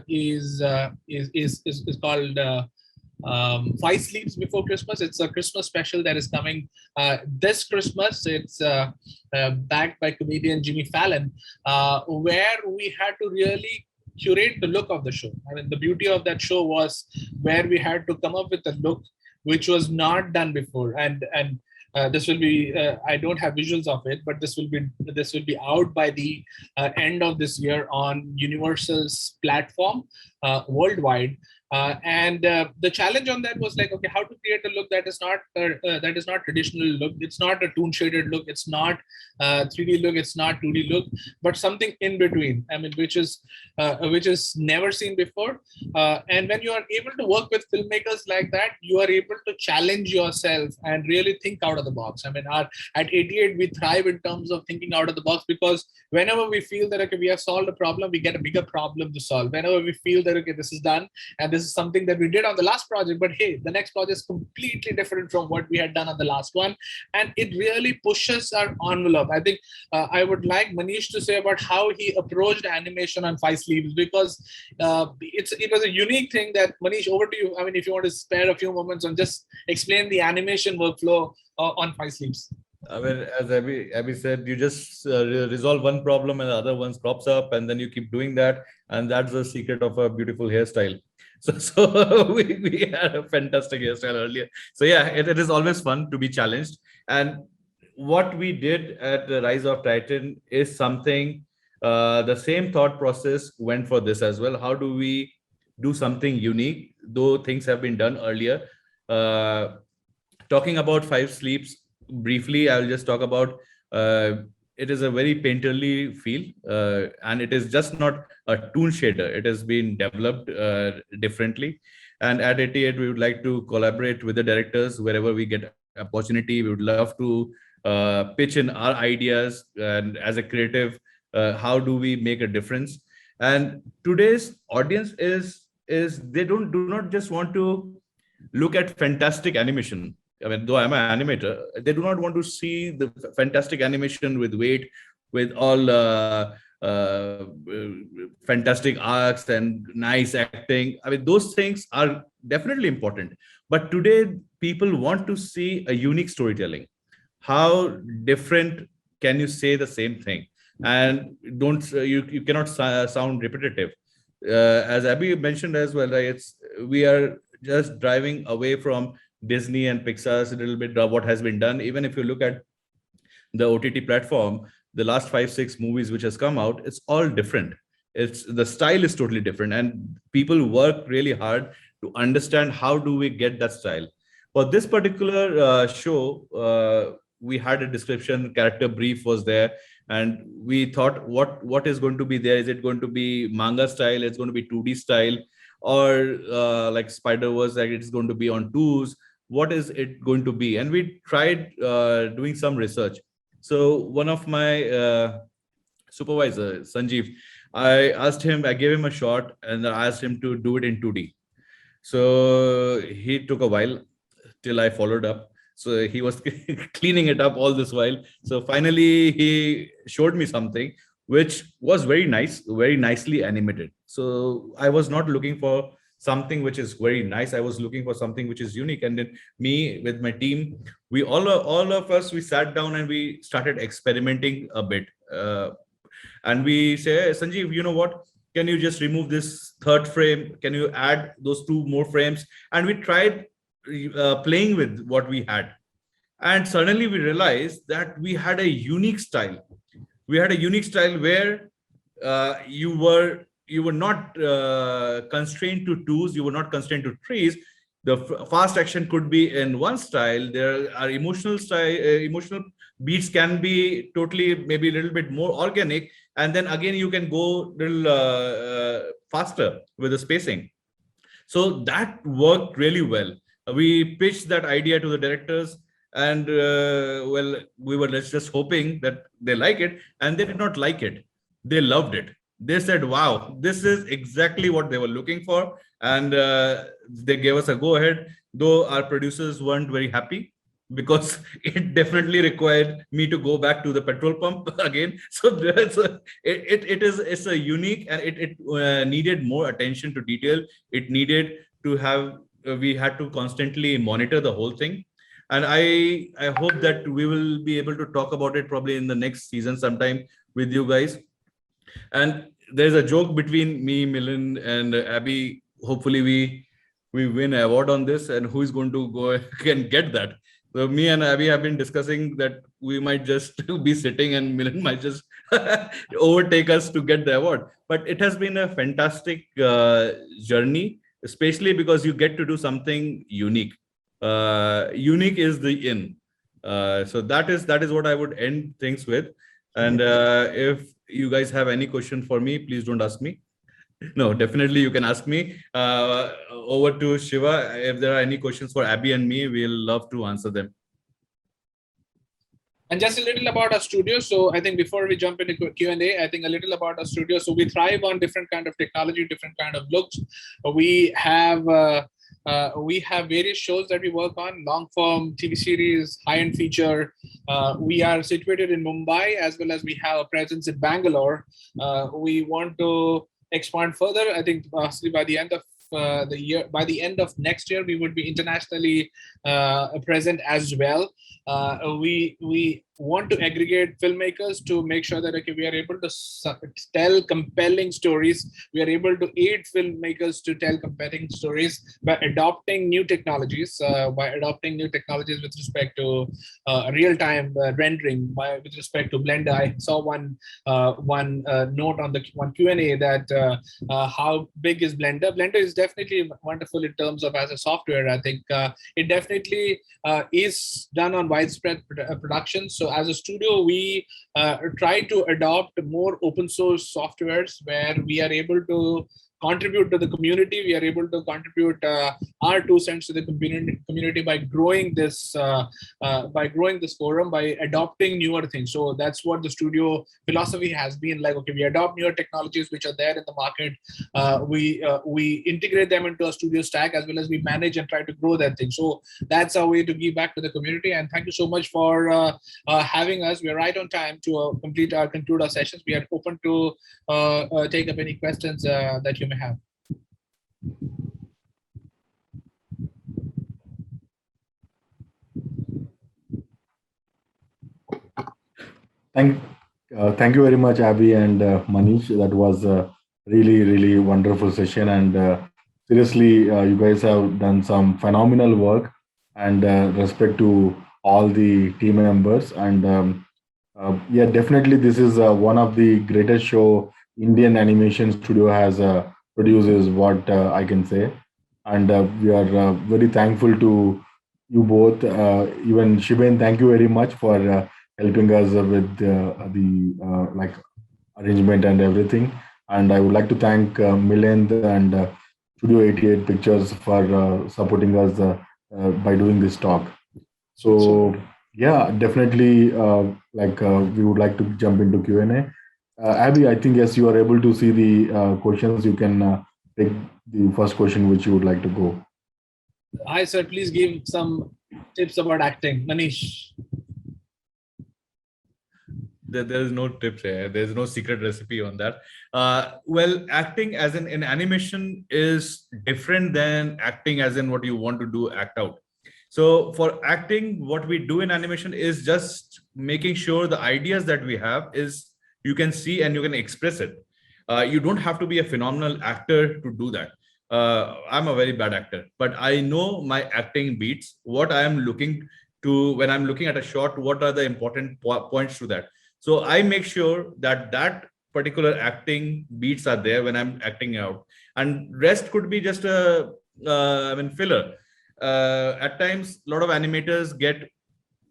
is called Five Sleeps Before Christmas. It's a Christmas special that is coming this Christmas. It's backed by comedian Jimmy Fallon, where we had to really curate the look of the show. I mean, the beauty of that show was where we had to come up with a look which was not done before, and this will be I don't have visuals of it, but this will be out by the end of this year on Universal's platform worldwide. And the challenge on that was like, okay, how to create a look that is not traditional look. It's not a toon shaded look. It's not 3D look. It's not 2D look, but something in between. I mean, which is never seen before. And when you are able to work with filmmakers like that, you are able to challenge yourself and really think out of the box. I mean, at 88, we thrive in terms of thinking out of the box, because whenever we feel that, okay, we have solved a problem, we get a bigger problem to solve. Whenever we feel that, okay, this is done, and this is something that we did on the last project, but hey, the next project is completely different from what we had done on the last one, and it really pushes our envelope. I think I would like Manish to say about how he approached animation on Five Sleeps, because it was a unique thing. That Manish, over to you. I mean, if you want to spare a few moments and just explain the animation workflow on Five Sleeps. I mean, as Abby said, you just resolve one problem and the other one crops up, and then you keep doing that, and that's the secret of a beautiful hairstyle. So we had a fantastic hairstyle earlier. So yeah, it is always fun to be challenged. And what we did at the Rise of Titan is something, the same thought process went for this as well. How do we do something unique, though things have been done earlier? Talking about Five Sleeps, briefly, I'll just talk about it is a very painterly feel, and it is just not a toon shader. It has been developed differently. And at 88, we would like to collaborate with the directors wherever we get opportunity. We would love to pitch in our ideas, and as a creative, how do we make a difference? And today's audience is they do not just want to look at fantastic animation. I mean, though I'm an animator, they do not want to see the fantastic animation with weight, with all fantastic arcs and nice acting. I mean, those things are definitely important. But today, people want to see a unique storytelling. How different can you say the same thing? And don't you cannot sound repetitive. As Abby mentioned as well, right? We are just driving away from Disney and Pixar's a little bit of what has been done. Even if you look at the OTT platform, the last 5, 6 movies which has come out, it's all different. It's the style is totally different, and people work really hard to understand how do we get that style. For this particular show, we had a description, character brief was there, and we thought what is going to be there. Is it going to be manga style? It's going to be 2D style, or like Spider-Verse, like it's going to be on twos. What is it going to be? And we tried doing some research. So one of my supervisor, Sanjeev, I gave him a shot and I asked him to do it in 2D. So he took a while till I followed up. So he was cleaning it up all this while. So finally he showed me something which was very nice, very nicely animated. So I was not looking for something which is very nice. I was looking for something which is unique. And then me with my team, we all of us, we sat down and we started experimenting a bit. And we say, hey, Sanjeev, you know what? Can you just remove this third frame? Can you add those 2 more frames? And we tried playing with what we had. And suddenly we realized that we had a unique style. We had a unique style where you were not constrained to twos, you were not constrained to threes. The fast action could be in one style. There are emotional beats can be totally maybe a little bit more organic, and then again you can go a little faster with the spacing. So that worked really well. We pitched that idea to the directors, and well, we were just hoping that they like it, and they did not like it. They loved it. They said, wow, this is exactly what they were looking for. And they gave us a go ahead, though our producers weren't very happy because it definitely required me to go back to the petrol pump again. So it's a unique, and it needed more attention to detail. It needed to have, we had to constantly monitor the whole thing. And I hope that we will be able to talk about it probably in the next season sometime with you guys. And there's a joke between me, Milan, and Abby. Hopefully we win an award on this, and who is going to go and get that. So me and Abby have been discussing that we might just be sitting and Milan might just overtake us to get the award. But it has been a fantastic journey, especially because you get to do something unique. Unique is the in. So that is what I would end things with. And if you guys have any question for me, please don't ask me. No, definitely you can ask me. Over to Shiva. If there are any questions for Abby and me, we'll love to answer them. And just a little about our studio. So I think before we jump into Q&A, I think a little about our studio. So we thrive on different kind of technology, different kind of looks. We have various shows that we work on, long form TV series, high-end feature. We are situated in Mumbai, as well as we have a presence in Bangalore. We want to expand further. I think possibly by the end of the year, by the end of next year, we would be internationally present as well. We want to aggregate filmmakers to make sure that okay, we are able to tell compelling stories. We are able to aid filmmakers to tell compelling stories by adopting new technologies, with respect to real-time rendering, with respect to Blender. I saw one note on the one Q&A that how big is Blender? Blender is definitely wonderful in terms of as a software. I think it definitely is done on widespread production. So as a studio, we try to adopt more open source softwares where we are able to contribute to the community. We are able to contribute our 2 cents to the community by growing this forum, by adopting newer things. So that's what the studio philosophy has been like. Okay, we adopt newer technologies which are there in the market. We integrate them into a studio stack, as well as we manage and try to grow that thing. So that's our way to give back to the community. And thank you so much for having us. We are right on time to conclude our sessions. We are open to take up any questions that you may have. Thank you very much, Abby and Manish. That was a really wonderful session, and seriously, you guys have done some phenomenal work. And respect to all the team members. And yeah, definitely, this is one of the greatest show Indian animation studio has produced, is what I can say. And we are very thankful to you both. Even Shiben, thank you very much for helping us with like arrangement and everything. And I would like to thank Milind and Studio 88 Pictures for supporting us by doing this talk. So yeah, definitely, we would like to jump into Q&A. Abby, I think yes, you are able to see the questions. You can take the first question which you would like to go. Hi, sir. Please give some tips about acting. Manish. There is no tips here. There's no secret recipe on that. Well, acting as in animation is different than acting as in what you want to do, act out. So for acting, what we do in animation is just making sure the ideas that we have is you can see and you can express it. You don't have to be a phenomenal actor to do that. I'm a very bad actor, but I know my acting beats, what I am looking to when I'm looking at a shot, what are the important points to that. So I make sure that that particular acting beats are there when I'm acting out, and rest could be just a filler. At times, a lot of animators get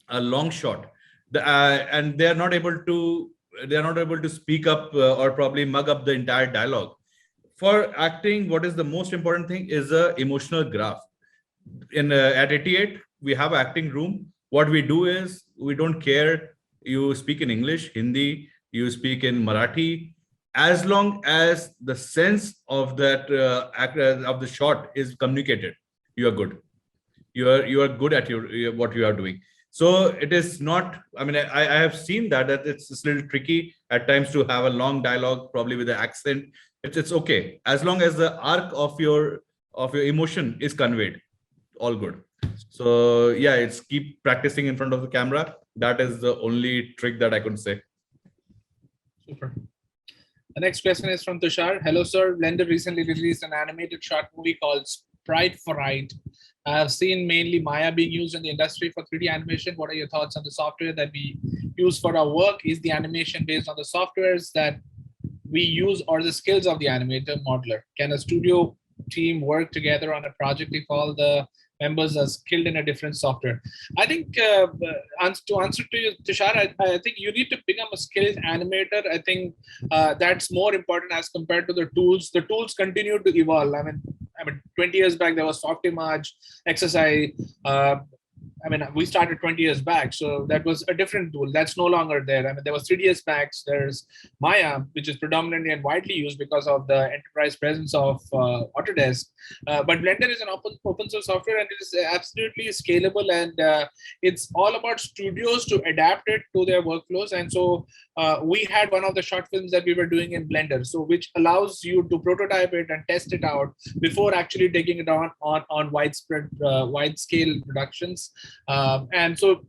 a long shot, and they are not able to speak up or probably mug up the entire dialogue. For acting, what is the most important thing is a emotional graph. In at 88, we have acting room. What we do is we don't care. You speak in English, Hindi, you speak in Marathi, as long as the sense of that of the shot is communicated, you are good. You are good at what you are doing. So it is not. I mean, I have seen that it's a little tricky at times to have a long dialogue, probably with the accent. It's okay as long as the arc of your emotion is conveyed. All good. So yeah, it's keep practicing in front of the camera. That is the only trick that I could say. Super. The next question is from Tushar. Hello, sir. Blender recently released an animated short movie called Sprite for Right. I have seen mainly Maya being used in the industry for 3D animation. What are your thoughts on the software that we use for our work? Is the animation based on the softwares that we use or the skills of the animator modeler? Can a studio team work together on a project if all the members are skilled in a different software? I think to answer to you, Tushar, I think you need to become a skilled animator. I think that's more important as compared to the tools. The tools continue to evolve. I mean, 20 years back, there was Softimage, XSI. We started 20 years back, so that was a different tool. That's no longer there. I mean, there was 3ds Max. There's Maya, which is predominantly and widely used because of the enterprise presence of Autodesk. But Blender is an open source software, and it is absolutely scalable. And it's all about studios to adapt it to their workflows. And so we had one of the short films that we were doing in Blender, so which allows you to prototype it and test it out before actually taking it on wide scale productions. And so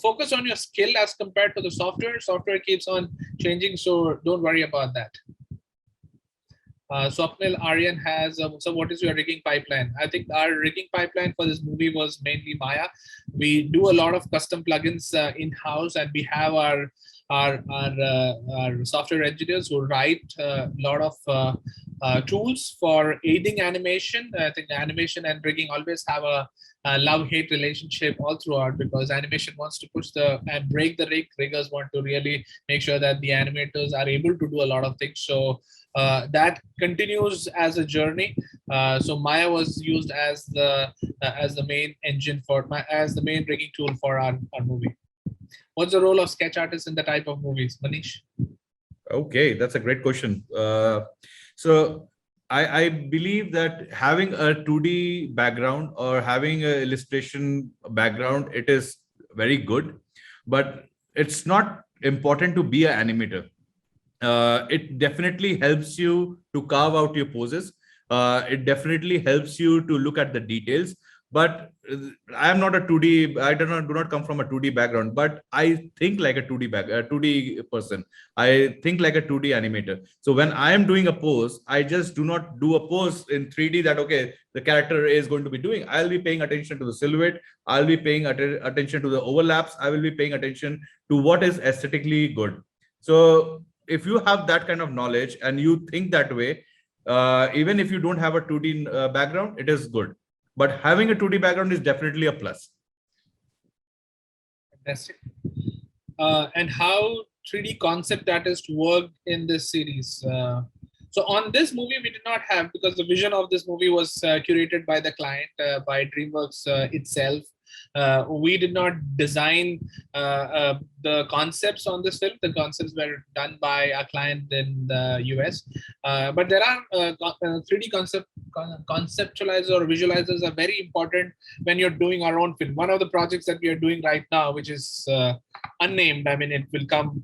focus on your skill as compared to the software. Software keeps on changing, so don't worry about that. Swapnil Aryan has, so what is your rigging pipeline? I think our rigging pipeline for this movie was mainly Maya. We do a lot of custom plugins in-house, and we have our software engineers who write a lot of tools for aiding animation. I think animation and rigging always have a love-hate relationship all throughout, because animation wants to push and break the rig. Riggers want to really make sure that the animators are able to do a lot of things. So that continues as a journey. So Maya was used as the main engine as the main rigging tool for our movie. What's the role of sketch artists in the type of movies, Manish? Okay, that's a great question. So I believe that having a 2D background or having an illustration background, it is very good, but it's not important to be an animator. It definitely helps you to carve out your poses. It definitely helps you to look at the details. But I am not a 2D. I do not come from a 2D background. But I think like a 2D person. I think like a 2D animator. So when I am doing a pose, I just do not do a pose in 3D that okay, the character is going to be doing. I'll be paying attention to the silhouette. I'll be paying attention to the overlaps. I will be paying attention to what is aesthetically good. So if you have that kind of knowledge and you think that way, even if you don't have a 2D background, it is good. But having a 2D background is definitely a plus. Fantastic. And how 3D concept artists worked in this series? So on this movie, we did not have, because the vision of this movie was curated by the client, by DreamWorks itself. We did not design the concepts on this film. The concepts were done by a client in the US. But there are 3D conceptualizers or visualizers are very important when you're doing our own film. One of the projects that we are doing right now, which is unnamed, I mean, it will come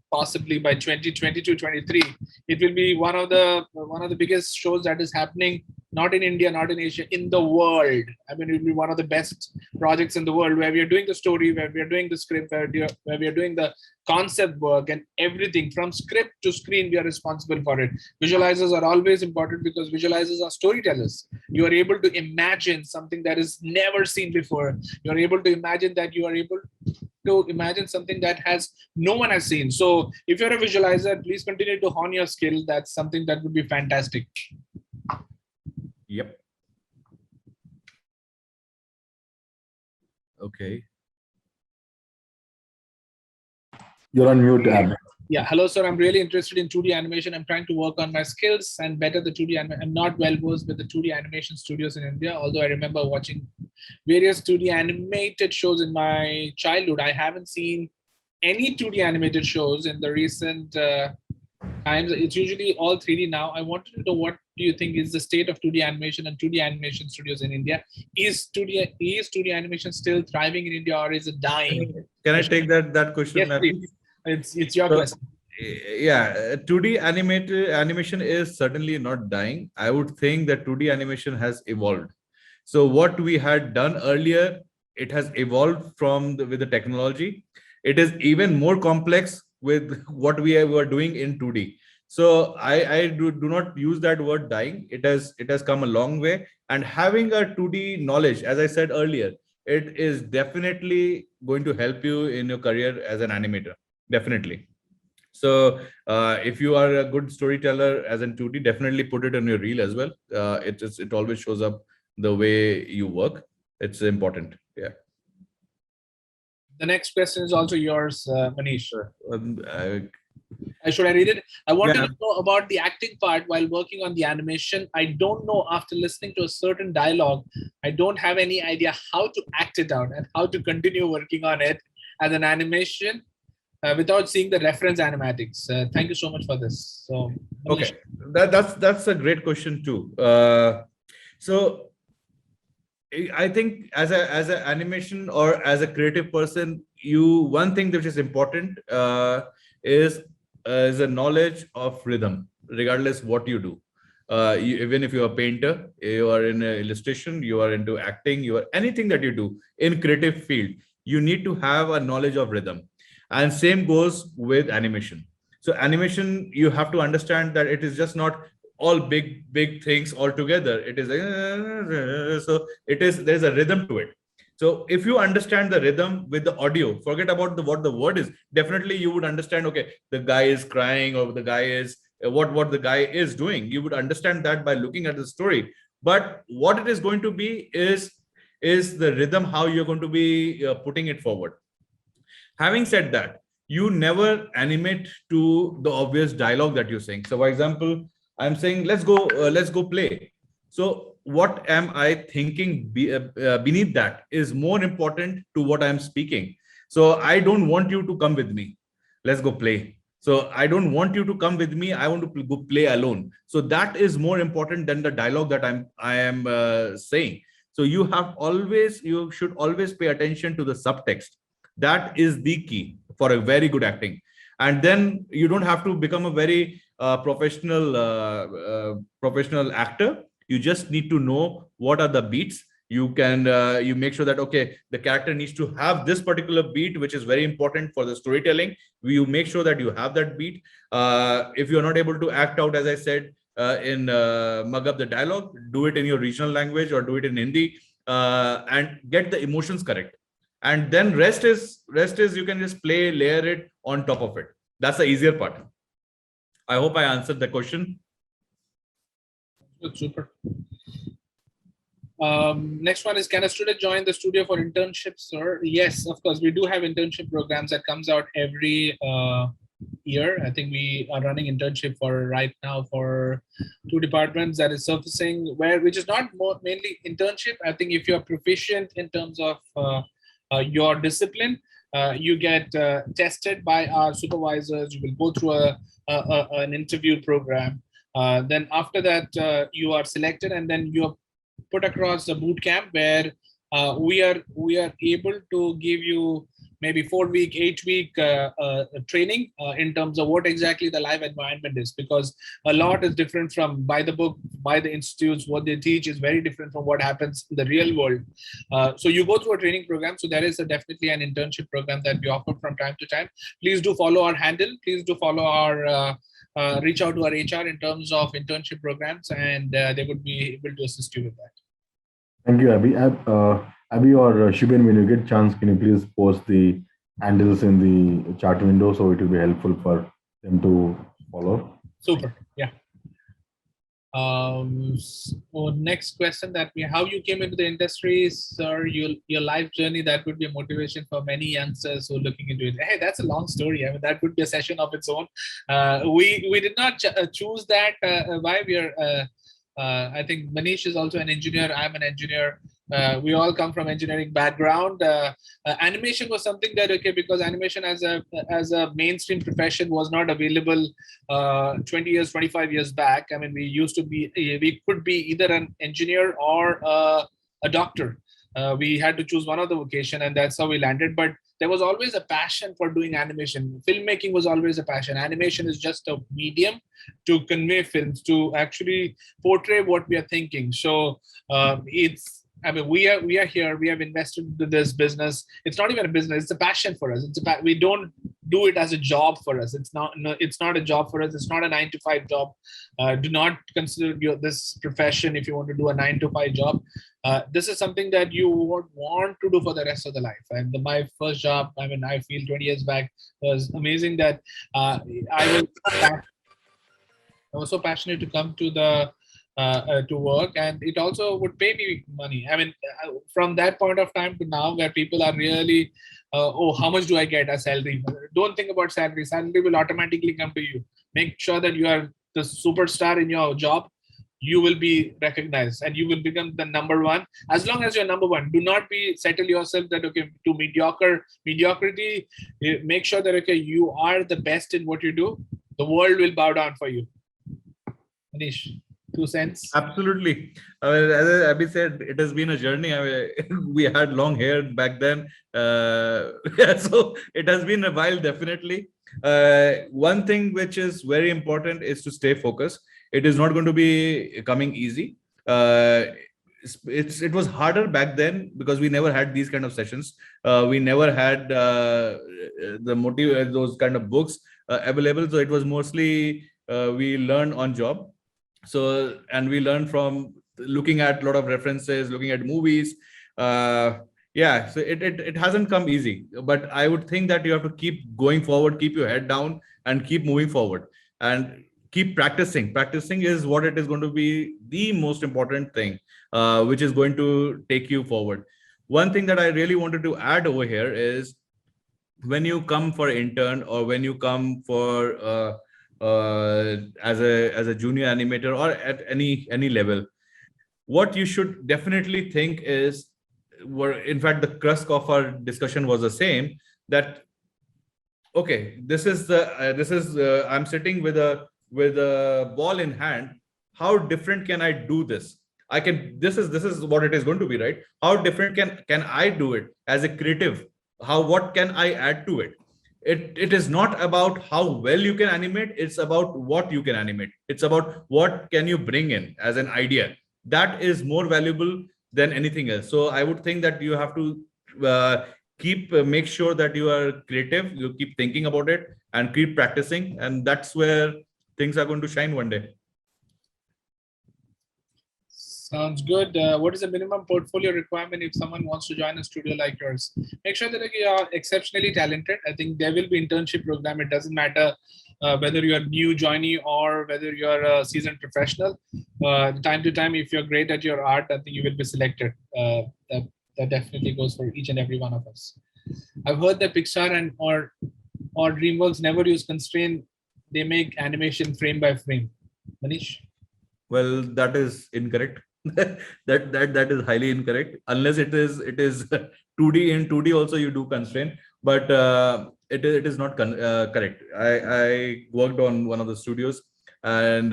possibly by 2022-23, it will be one of the biggest shows that is happening, not in India, not in Asia, in the world. I mean, it will be one of the best projects in the world, where we are doing the story, where we are doing the script, where we are doing the concept work, and everything from script to screen, we are responsible for it. Visualizers are always important, because visualizers are storytellers. You are able to imagine something that is never seen before. You are able to imagine that you are able to imagine something that no one has seen. So if you're a visualizer, please continue to hone your skill. That's something that would be fantastic. Yep. Okay. You're on mute, Ab. Yeah, hello, sir. I'm really interested in 2D animation. I'm trying to work on my skills and better the 2D. I'm not well versed with the 2D animation studios in India, although I remember watching various 2D animated shows in my childhood. I haven't seen any 2D animated shows in the recent times. It's usually all 3D now. I wanted to know, what do you think is the state of 2D animation and 2D animation studios in India? Is 2D animation still thriving in India, or is it dying? Can I take that question? Yes, please. It's your question. Yeah, 2D animation is certainly not dying. I would think that 2D animation has evolved. So what we had done earlier, it has evolved with the technology. It is even more complex with what we were doing in 2D. So I do not use that word dying. It has come a long way, and having a 2D knowledge, as I said earlier, it is definitely going to help you in your career as an animator. Definitely. So if you are a good storyteller as in 2D, definitely put it on your reel as well. It always shows up the way you work. It's important. Yeah. The next question is also yours, Manish. Should I read it? I wanted to know about the acting part while working on the animation. I don't know, after listening to a certain dialogue, I don't have any idea how to act it out and how to continue working on it as an animation without seeing the reference animatics. Thank you so much for this. So, Manish. Okay, that's a great question too. So I think as an animation or as a creative person, one thing which is important is a knowledge of rhythm, regardless what you do. Even if you're a painter, you are in illustration, you are into acting, you are anything that you do in creative field, you need to have a knowledge of rhythm. And same goes with animation. So animation, you have to understand that it is just not all big things all together. It is so it is, there's a rhythm to it. So if you understand the rhythm with the audio, forget about what the word is. Definitely you would understand, okay, the guy is crying, or the guy is what the guy is doing. You would understand that by looking at the story. But what it is going to be is the rhythm, how you're going to be putting it forward. Having said that, you never animate to the obvious dialogue that you're saying. So for example, I'm saying, let's go play. So what am I thinking beneath that is more important to what I'm speaking. So I don't want you to come with me, let's go play. So I don't want you to come with me, I want to go play alone. So that is more important than the dialogue that I am saying. So you should always pay attention to the subtext. That is the key for a very good acting. And then you don't have to become a very professional actor. You just need to know what are the beats. You can you make sure that, okay, the character needs to have this particular beat, which is very important for the storytelling. You make sure that you have that beat. If you're not able to act out, as I said, in mug up the dialogue, do it in your regional language or do it in Hindi, and get the emotions correct. And then rest is you can just layer it on top of it. That's the easier part. I hope I answered the question. Super. Next one is, can a student join the studio for internships, sir? Yes, of course. We do have internship programs that comes out every year. I think we are running internship for right now for 2 departments, that is surfacing, which is not mainly internship. I think if you're proficient in terms of your discipline, you get tested by our supervisors. You will go through an interview program. Then after that, you are selected, and then you are put across a boot camp where we are able to give you maybe 4-week, 8-week training in terms of what exactly the live environment is, because a lot is different from by the book, by the institutes. What they teach is very different from what happens in the real world. So you go through a training program. So there is definitely an internship program that we offer from time to time. Please do follow our handle. Please do follow our reach out to our HR in terms of internship programs, and they would be able to assist you with that. Thank you, Abby. Abby or Shubin, when you get chance, can you please post the handles in the chat window so it will be helpful for them to follow? Super. Yeah. So next question that how you came into the industry, sir, your life journey, that would be a motivation for many youngsters who are looking into it. Hey, that's a long story. I mean, that would be a session of its own. We did not choose that. Why we are. I think Manish is also an engineer. I'm an engineer. We all come from engineering background. Animation was something that, okay, because animation as a mainstream profession was not available 20 years, 25 years back. I mean, we could be either an engineer or a doctor. We had to choose one of the vocation, and that's how we landed. But there was always a passion for doing animation. Filmmaking was always a passion. Animation is just a medium to convey films, to actually portray what we are thinking. So I mean, we are here. We have invested into this business. It's not even a business. It's a passion for us. We don't do it as a job for us. It's not a job for us. It's not a 9-to-5 job. Do not consider this profession if you want to do a 9-to-5 job. This is something that you would want to do for the rest of the life. And my first job, I mean, I feel 20 years back was amazing that I was so passionate to come to the to work, and it also would pay me money. I mean, from that point of time to now, where people are really, oh, how much do I get as salary? Don't think about salary. Salary will automatically come to you. Make sure that you are the superstar in your job. You will be recognized, and you will become the number one. As long as you're number one, do not settle yourself that, okay, to mediocrity. Make sure that, okay, you are the best in what you do. The world will bow down for you. Manish, 2 cents. Absolutely. As Abby said, it has been a journey. We had long hair back then. So it has been a while, definitely. One thing which is very important is to stay focused. It is not going to be coming easy. it was harder back then because we never had these kind of sessions. We never had the motive those kind of books available. So it was mostly we learn on job. So and we learn from looking at a lot of references, looking at movies. Yeah, so it hasn't come easy, but I would think that you have to keep going forward, keep your head down, and keep moving forward, and keep practicing. Practicing is what it is going to be the most important thing, which is going to take you forward. One thing that I really wanted to add over here is when you come for intern or when you come for as a junior animator or at any level, what you should definitely think is, were in fact the crux of our discussion was the same, that okay, this is I'm sitting with a ball in hand. How different can I do this? I can this is what it is going to be, right? How different can I do it as a creative? How, what can I add to it? It is not about how well you can animate, it's about what you can animate. It's about what can you bring in as an idea. That is more valuable than anything else. So I would think that you have to keep make sure that you are creative, you keep thinking about it and keep practicing, and that's where things are going to shine one day. Sounds good. What is the minimum portfolio requirement if someone wants to join a studio like yours? Make sure that you are exceptionally talented. I think there will be internship program. It doesn't matter whether you're new joinee or whether you're a seasoned professional. Time to time, if you're great at your art, I think you will be selected. That definitely goes for each and every one of us. I've heard that Pixar and or DreamWorks never use constraint. They make animation frame by frame. Manish? Well, that is incorrect. That is highly incorrect, unless it is 2D. In 2D also you do constraint, but it is not correct. I worked on one of the studios, and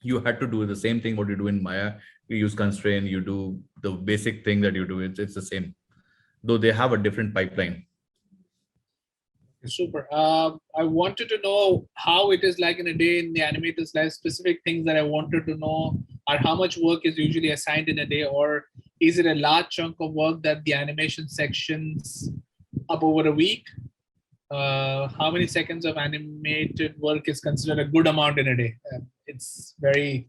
you had to do the same thing what you do in Maya. You use constraint, you do the basic thing that you do. It's the same, though they have a different pipeline. Super. I wanted to know how it is like in a day in the animator's life. Specific things that I wanted to know are how much work is usually assigned in a day, or is it a large chunk of work that the animation sections up over a week? How many seconds of animated work is considered a good amount in a day? It's very.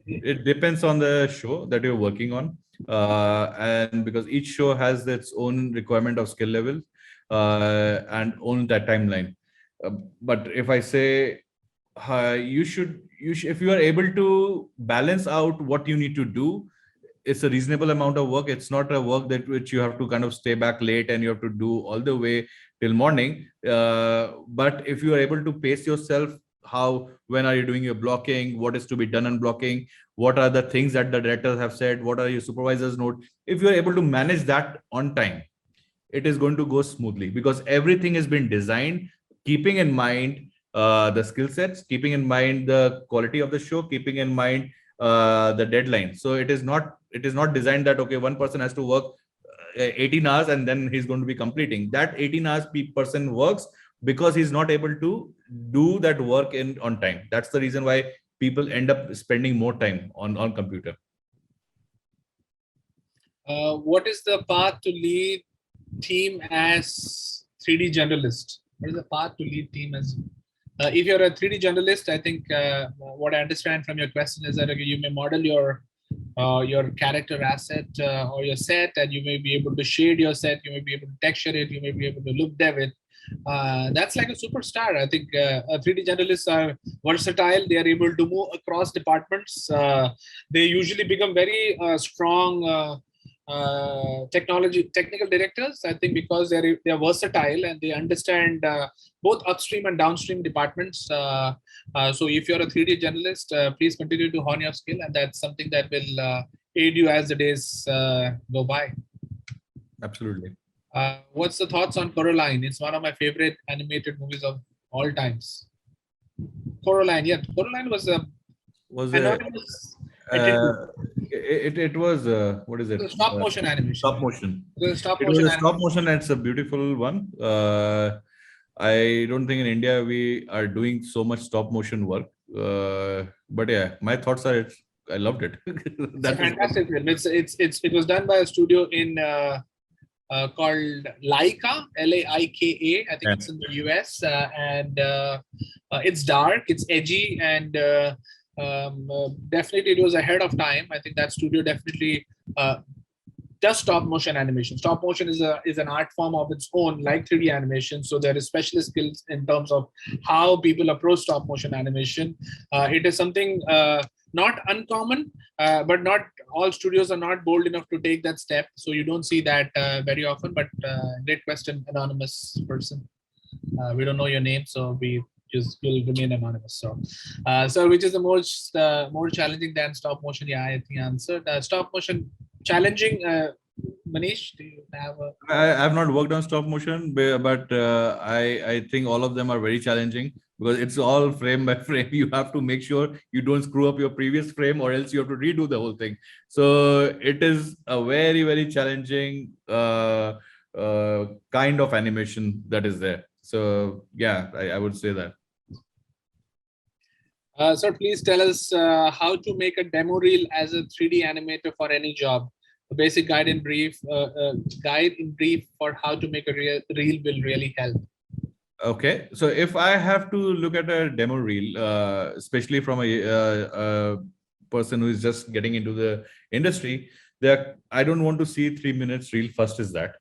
It depends on the show that you're working on, and because each show has its own requirement of skill level and own that timeline. But if I say you should if you are able to balance out what you need to do, it's a reasonable amount of work. It's not a work that which you have to kind of stay back late and you have to do all the way till morning. But if you are able to pace yourself, how, when are you doing your blocking, what is to be done on blocking, what are the things that the directors have said, what are your supervisors note, if you are able to manage that on time, it is going to go smoothly, because everything has been designed keeping in mind the skill sets, keeping in mind the quality of the show, keeping in mind the deadline. So it is not designed that okay, one person has to work 18 hours and then he's going to be completing that 18 hours. Person works because he's not able to do that work in on time. That's the reason why people end up spending more time on computer. What is the path to lead team as 3D generalist? What is the path to lead team as? If you're a 3D generalist, I think what I understand from your question is that you may model your character asset or your set, and you may be able to shade your set, you may be able to texture it, you may be able to look dev it. That's like a superstar. I think 3D generalists are versatile. They are able to move across departments. They usually become very strong technical directors, I think, because they're versatile and they understand both upstream and downstream departments. So if you're a 3D journalist, please continue to hone your skill, and that's something that will aid you as the days go by. Absolutely. What's the thoughts on Coraline? It's one of my favorite animated movies of all times. Coraline, yeah, Coraline was a it was what is it? Stop motion animation. Stop motion. It was Stop motion, and it's a beautiful one. I don't think in India we are doing so much stop motion work. But yeah, my thoughts are it's I loved it. It's a That was fantastic film. It was done by a studio in called Laika, Laika. I think yeah. it's in the US, and it's dark, it's edgy, and definitely it was ahead of time. I think that studio definitely does stop motion animation. Stop motion is an art form of its own, like 3D animation. So there is specialist skills in terms of how people approach stop motion animation. It is something not uncommon, but not all studios are not bold enough to take that step. So you don't see that very often. But great question, anonymous person. We don't know your name, so we just will remain anonymous. So which is the most more challenging than stop motion? Yeah, I think I answered. Stop motion challenging. Manish, do you have a? I've not worked on stop motion, but I think all of them are very challenging because it's all frame by frame. You have to make sure you don't screw up your previous frame, or else you have to redo the whole thing. So it is a very, very challenging kind of animation that is there. So yeah, I would say that. Sir, please tell us how to make a demo reel as a 3D animator for any job. A basic guide in brief, for how to make a reel will really help. Okay, so if I have to look at a demo reel, especially from a person who is just getting into the industry, there I don't want to see 3 minutes reel. First is that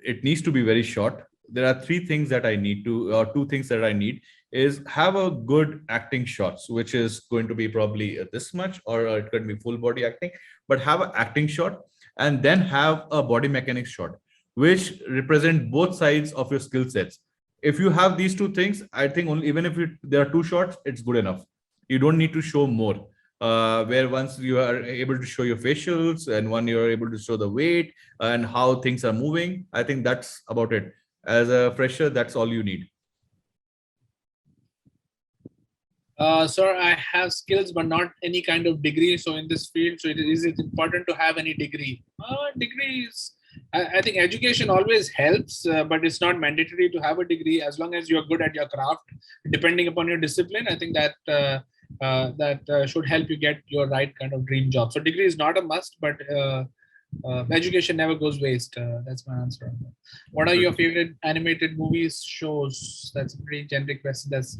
it needs to be very short. There are three things that I need to, or two things that I need is have a good acting shots, which is going to be probably this much, or it could be full body acting, but have an acting shot and then have a body mechanics shot, which represent both sides of your skill sets. If you have these two things, I think only even if there are two shots, it's good enough. You don't need to show more. Where once you are able to show your facials and one you're able to show the weight and how things are moving, I think that's about it. As a fresher, that's all you need. Sir, I have skills, but not any kind of degree. So in this field, so is it important to have any degree? Degrees. I think education always helps, but it's not mandatory to have a degree as long as you're good at your craft. Depending upon your discipline, I think that should help you get your right kind of dream job. So degree is not a must, but education never goes waste. That's my answer. What are your favorite animated movies, shows? That's a pretty generic question. That's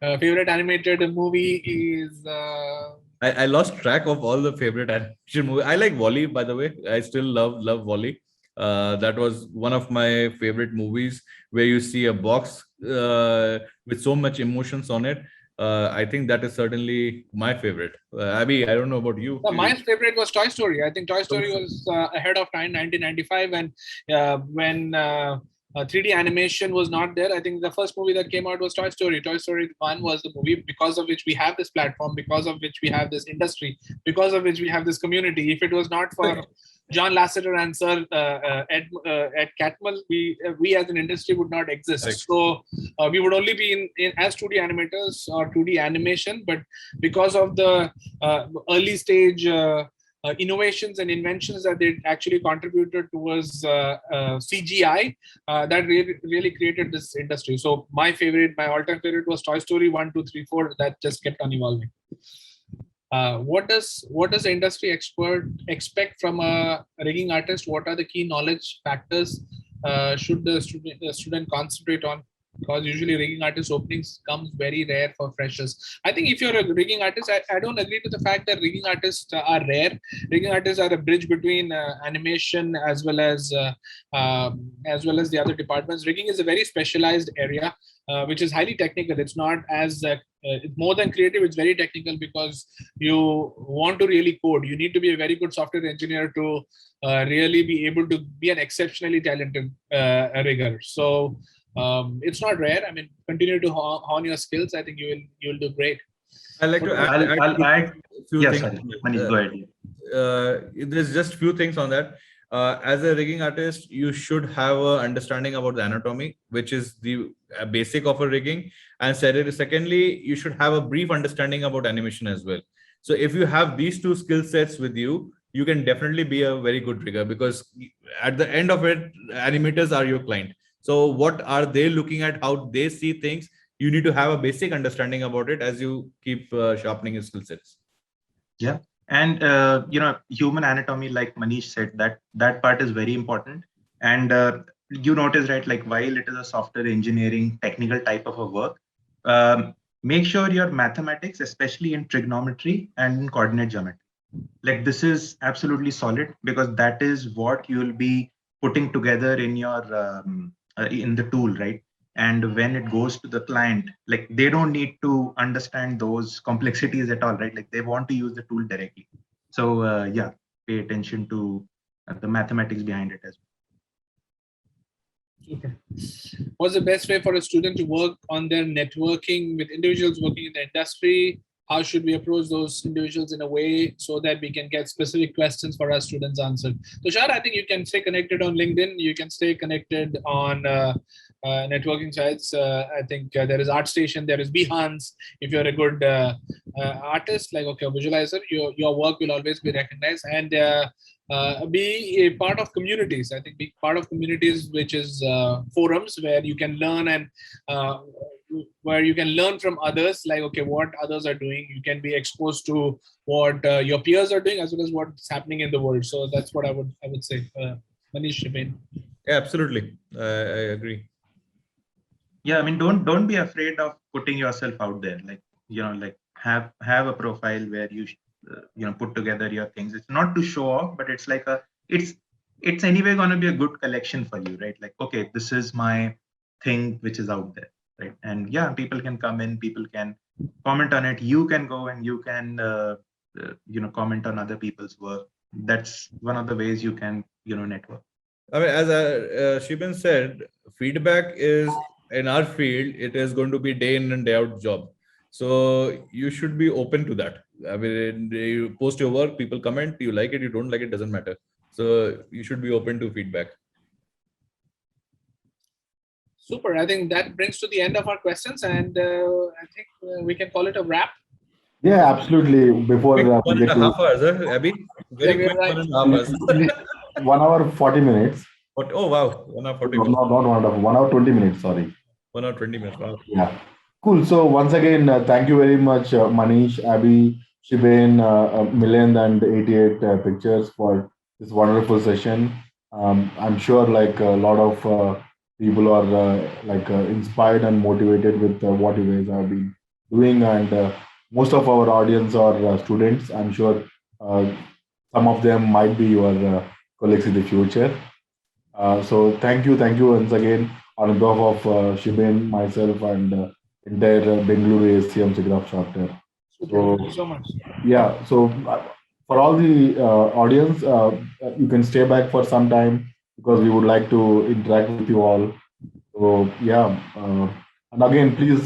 favorite animated movie is. I lost track of all the favorite animation movie. I like Wall-E, by the way. I still love Wall-E. That was one of my favorite movies where you see a box with so much emotions on it. I think that is certainly my favorite. Abby, I don't know about you. My favorite was Toy Story. I think Toy Story was ahead of time, 1995, and when 3D animation was not there. I think the first movie that came out was Toy Story. Toy Story 1 was the movie because of which we have this platform, because of which we have this industry, because of which we have this community. If it was not for John Lasseter and Sir Ed Catmull, we as an industry would not exist. Right. So we would only be in as 2D animators or 2D animation, but because of the early stage innovations and inventions that they actually contributed towards CGI, that really created this industry. So my all-time favorite was Toy Story 1, 2, 3, 4. That just kept on evolving. What does the industry expert expect from a rigging artist? What are the key knowledge factors should the student concentrate on? Because usually rigging artist openings comes very rare for freshers. I think if you're a rigging artist, I don't agree to the fact that rigging artists are rare. Rigging artists are a bridge between animation as well as the other departments. Rigging is a very specialized area, which is highly technical. It's not as more than creative. It's very technical because you want to really code. You need to be a very good software engineer to really be able to be an exceptionally talented rigger. So. It's not rare. I mean, continue to hone your skills. I think you'll do great. I like to add. I'll add. Few Yes, things. sorry. Manish, go ahead. There's just few things on that. As a rigging artist, you should have an understanding about the anatomy, which is the basic of a rigging. And secondly, you should have a brief understanding about animation as well. So if you have these two skill sets with you, you can definitely be a very good rigger, because at the end of it, animators are your client. So what are they looking at, how they see things? You need to have a basic understanding about it as you keep sharpening your skill sets. Yeah. And, human anatomy, like Manish said, that part is very important. And you notice, right, like while it is a software engineering technical type of a work, make sure your mathematics, especially in trigonometry and in coordinate geometry, like this is absolutely solid, because that is what you will be putting together in your in the tool, right? And when it goes to the client, like they don't need to understand those complexities at all, right? Like they want to use the tool directly. So yeah, pay attention to the mathematics behind it as Super. What's the best way for a student to work on their networking with individuals working in the industry? How should we approach those individuals in a way so that we can get specific questions for our students answered? Tushar, I think you can stay connected on LinkedIn. You can stay connected on networking sites. I think there is ArtStation, there is Behance. If you're a good artist, like okay, visualizer, your work will always be recognized. And be a part of communities. I think be part of communities, which is forums where you can learn and where you can learn from others, like okay, what others are doing. You can be exposed to what your peers are doing as well as what's happening in the world. So that's what I would say. Manish, Shibin. Yeah, absolutely. I agree. Yeah, I mean, don't be afraid of putting yourself out there. Like, like have a profile where you put together your things. It's not to show off, but it's like it's anyway going to be a good collection for you, right? Like, okay, this is my thing which is out there, right? And yeah, people can come in, people can comment on it. You can go and you can comment on other people's work. That's one of the ways you can network. I mean, as Shibin said, feedback is in our field, it is going to be day in and day out job. So you should be open to that. I mean, you post your work, people comment, you like it, you don't like it, doesn't matter. So you should be open to feedback. Super. I think that brings to the end of our questions, and I think we can call it a wrap. Yeah, absolutely. Before Quick we one and get a to half hours, Abby. Yeah, Very we're quick right. 1.5 hours. 1 hour 40 minutes. Oh wow, 1 hour 40 Not, minutes. not 1 hour, 1 hour 20 minutes. Sorry. 1 hour 20 minutes. Wow. Yeah. Cool. So once again, thank you very much, Manish, Abhi, Shiben, Milind, and 88 Pictures for this wonderful session. I'm sure like a lot of people are inspired and motivated with what you guys have been doing, and most of our audience are students. I'm sure uh, some of them might be your colleagues in the future. So thank you once again on behalf of Shiben, myself, and entire Bengaluru ACM Siggraph chapter. Super. So Thank you so much. yeah, so for all the audience, you can stay back for some time because we would like to interact with you all. So yeah, and again, please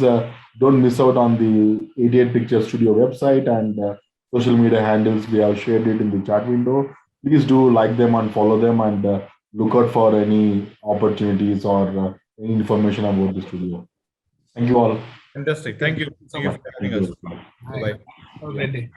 don't miss out on the 88 Picture Studio website and social media handles. We have shared it in the chat window. Please do like them and follow them and look out for any opportunities or any information about the studio. Thank you all. Fantastic. Thank you. So Thank you much. for having Thank us. you. Bye bye. Have a great day.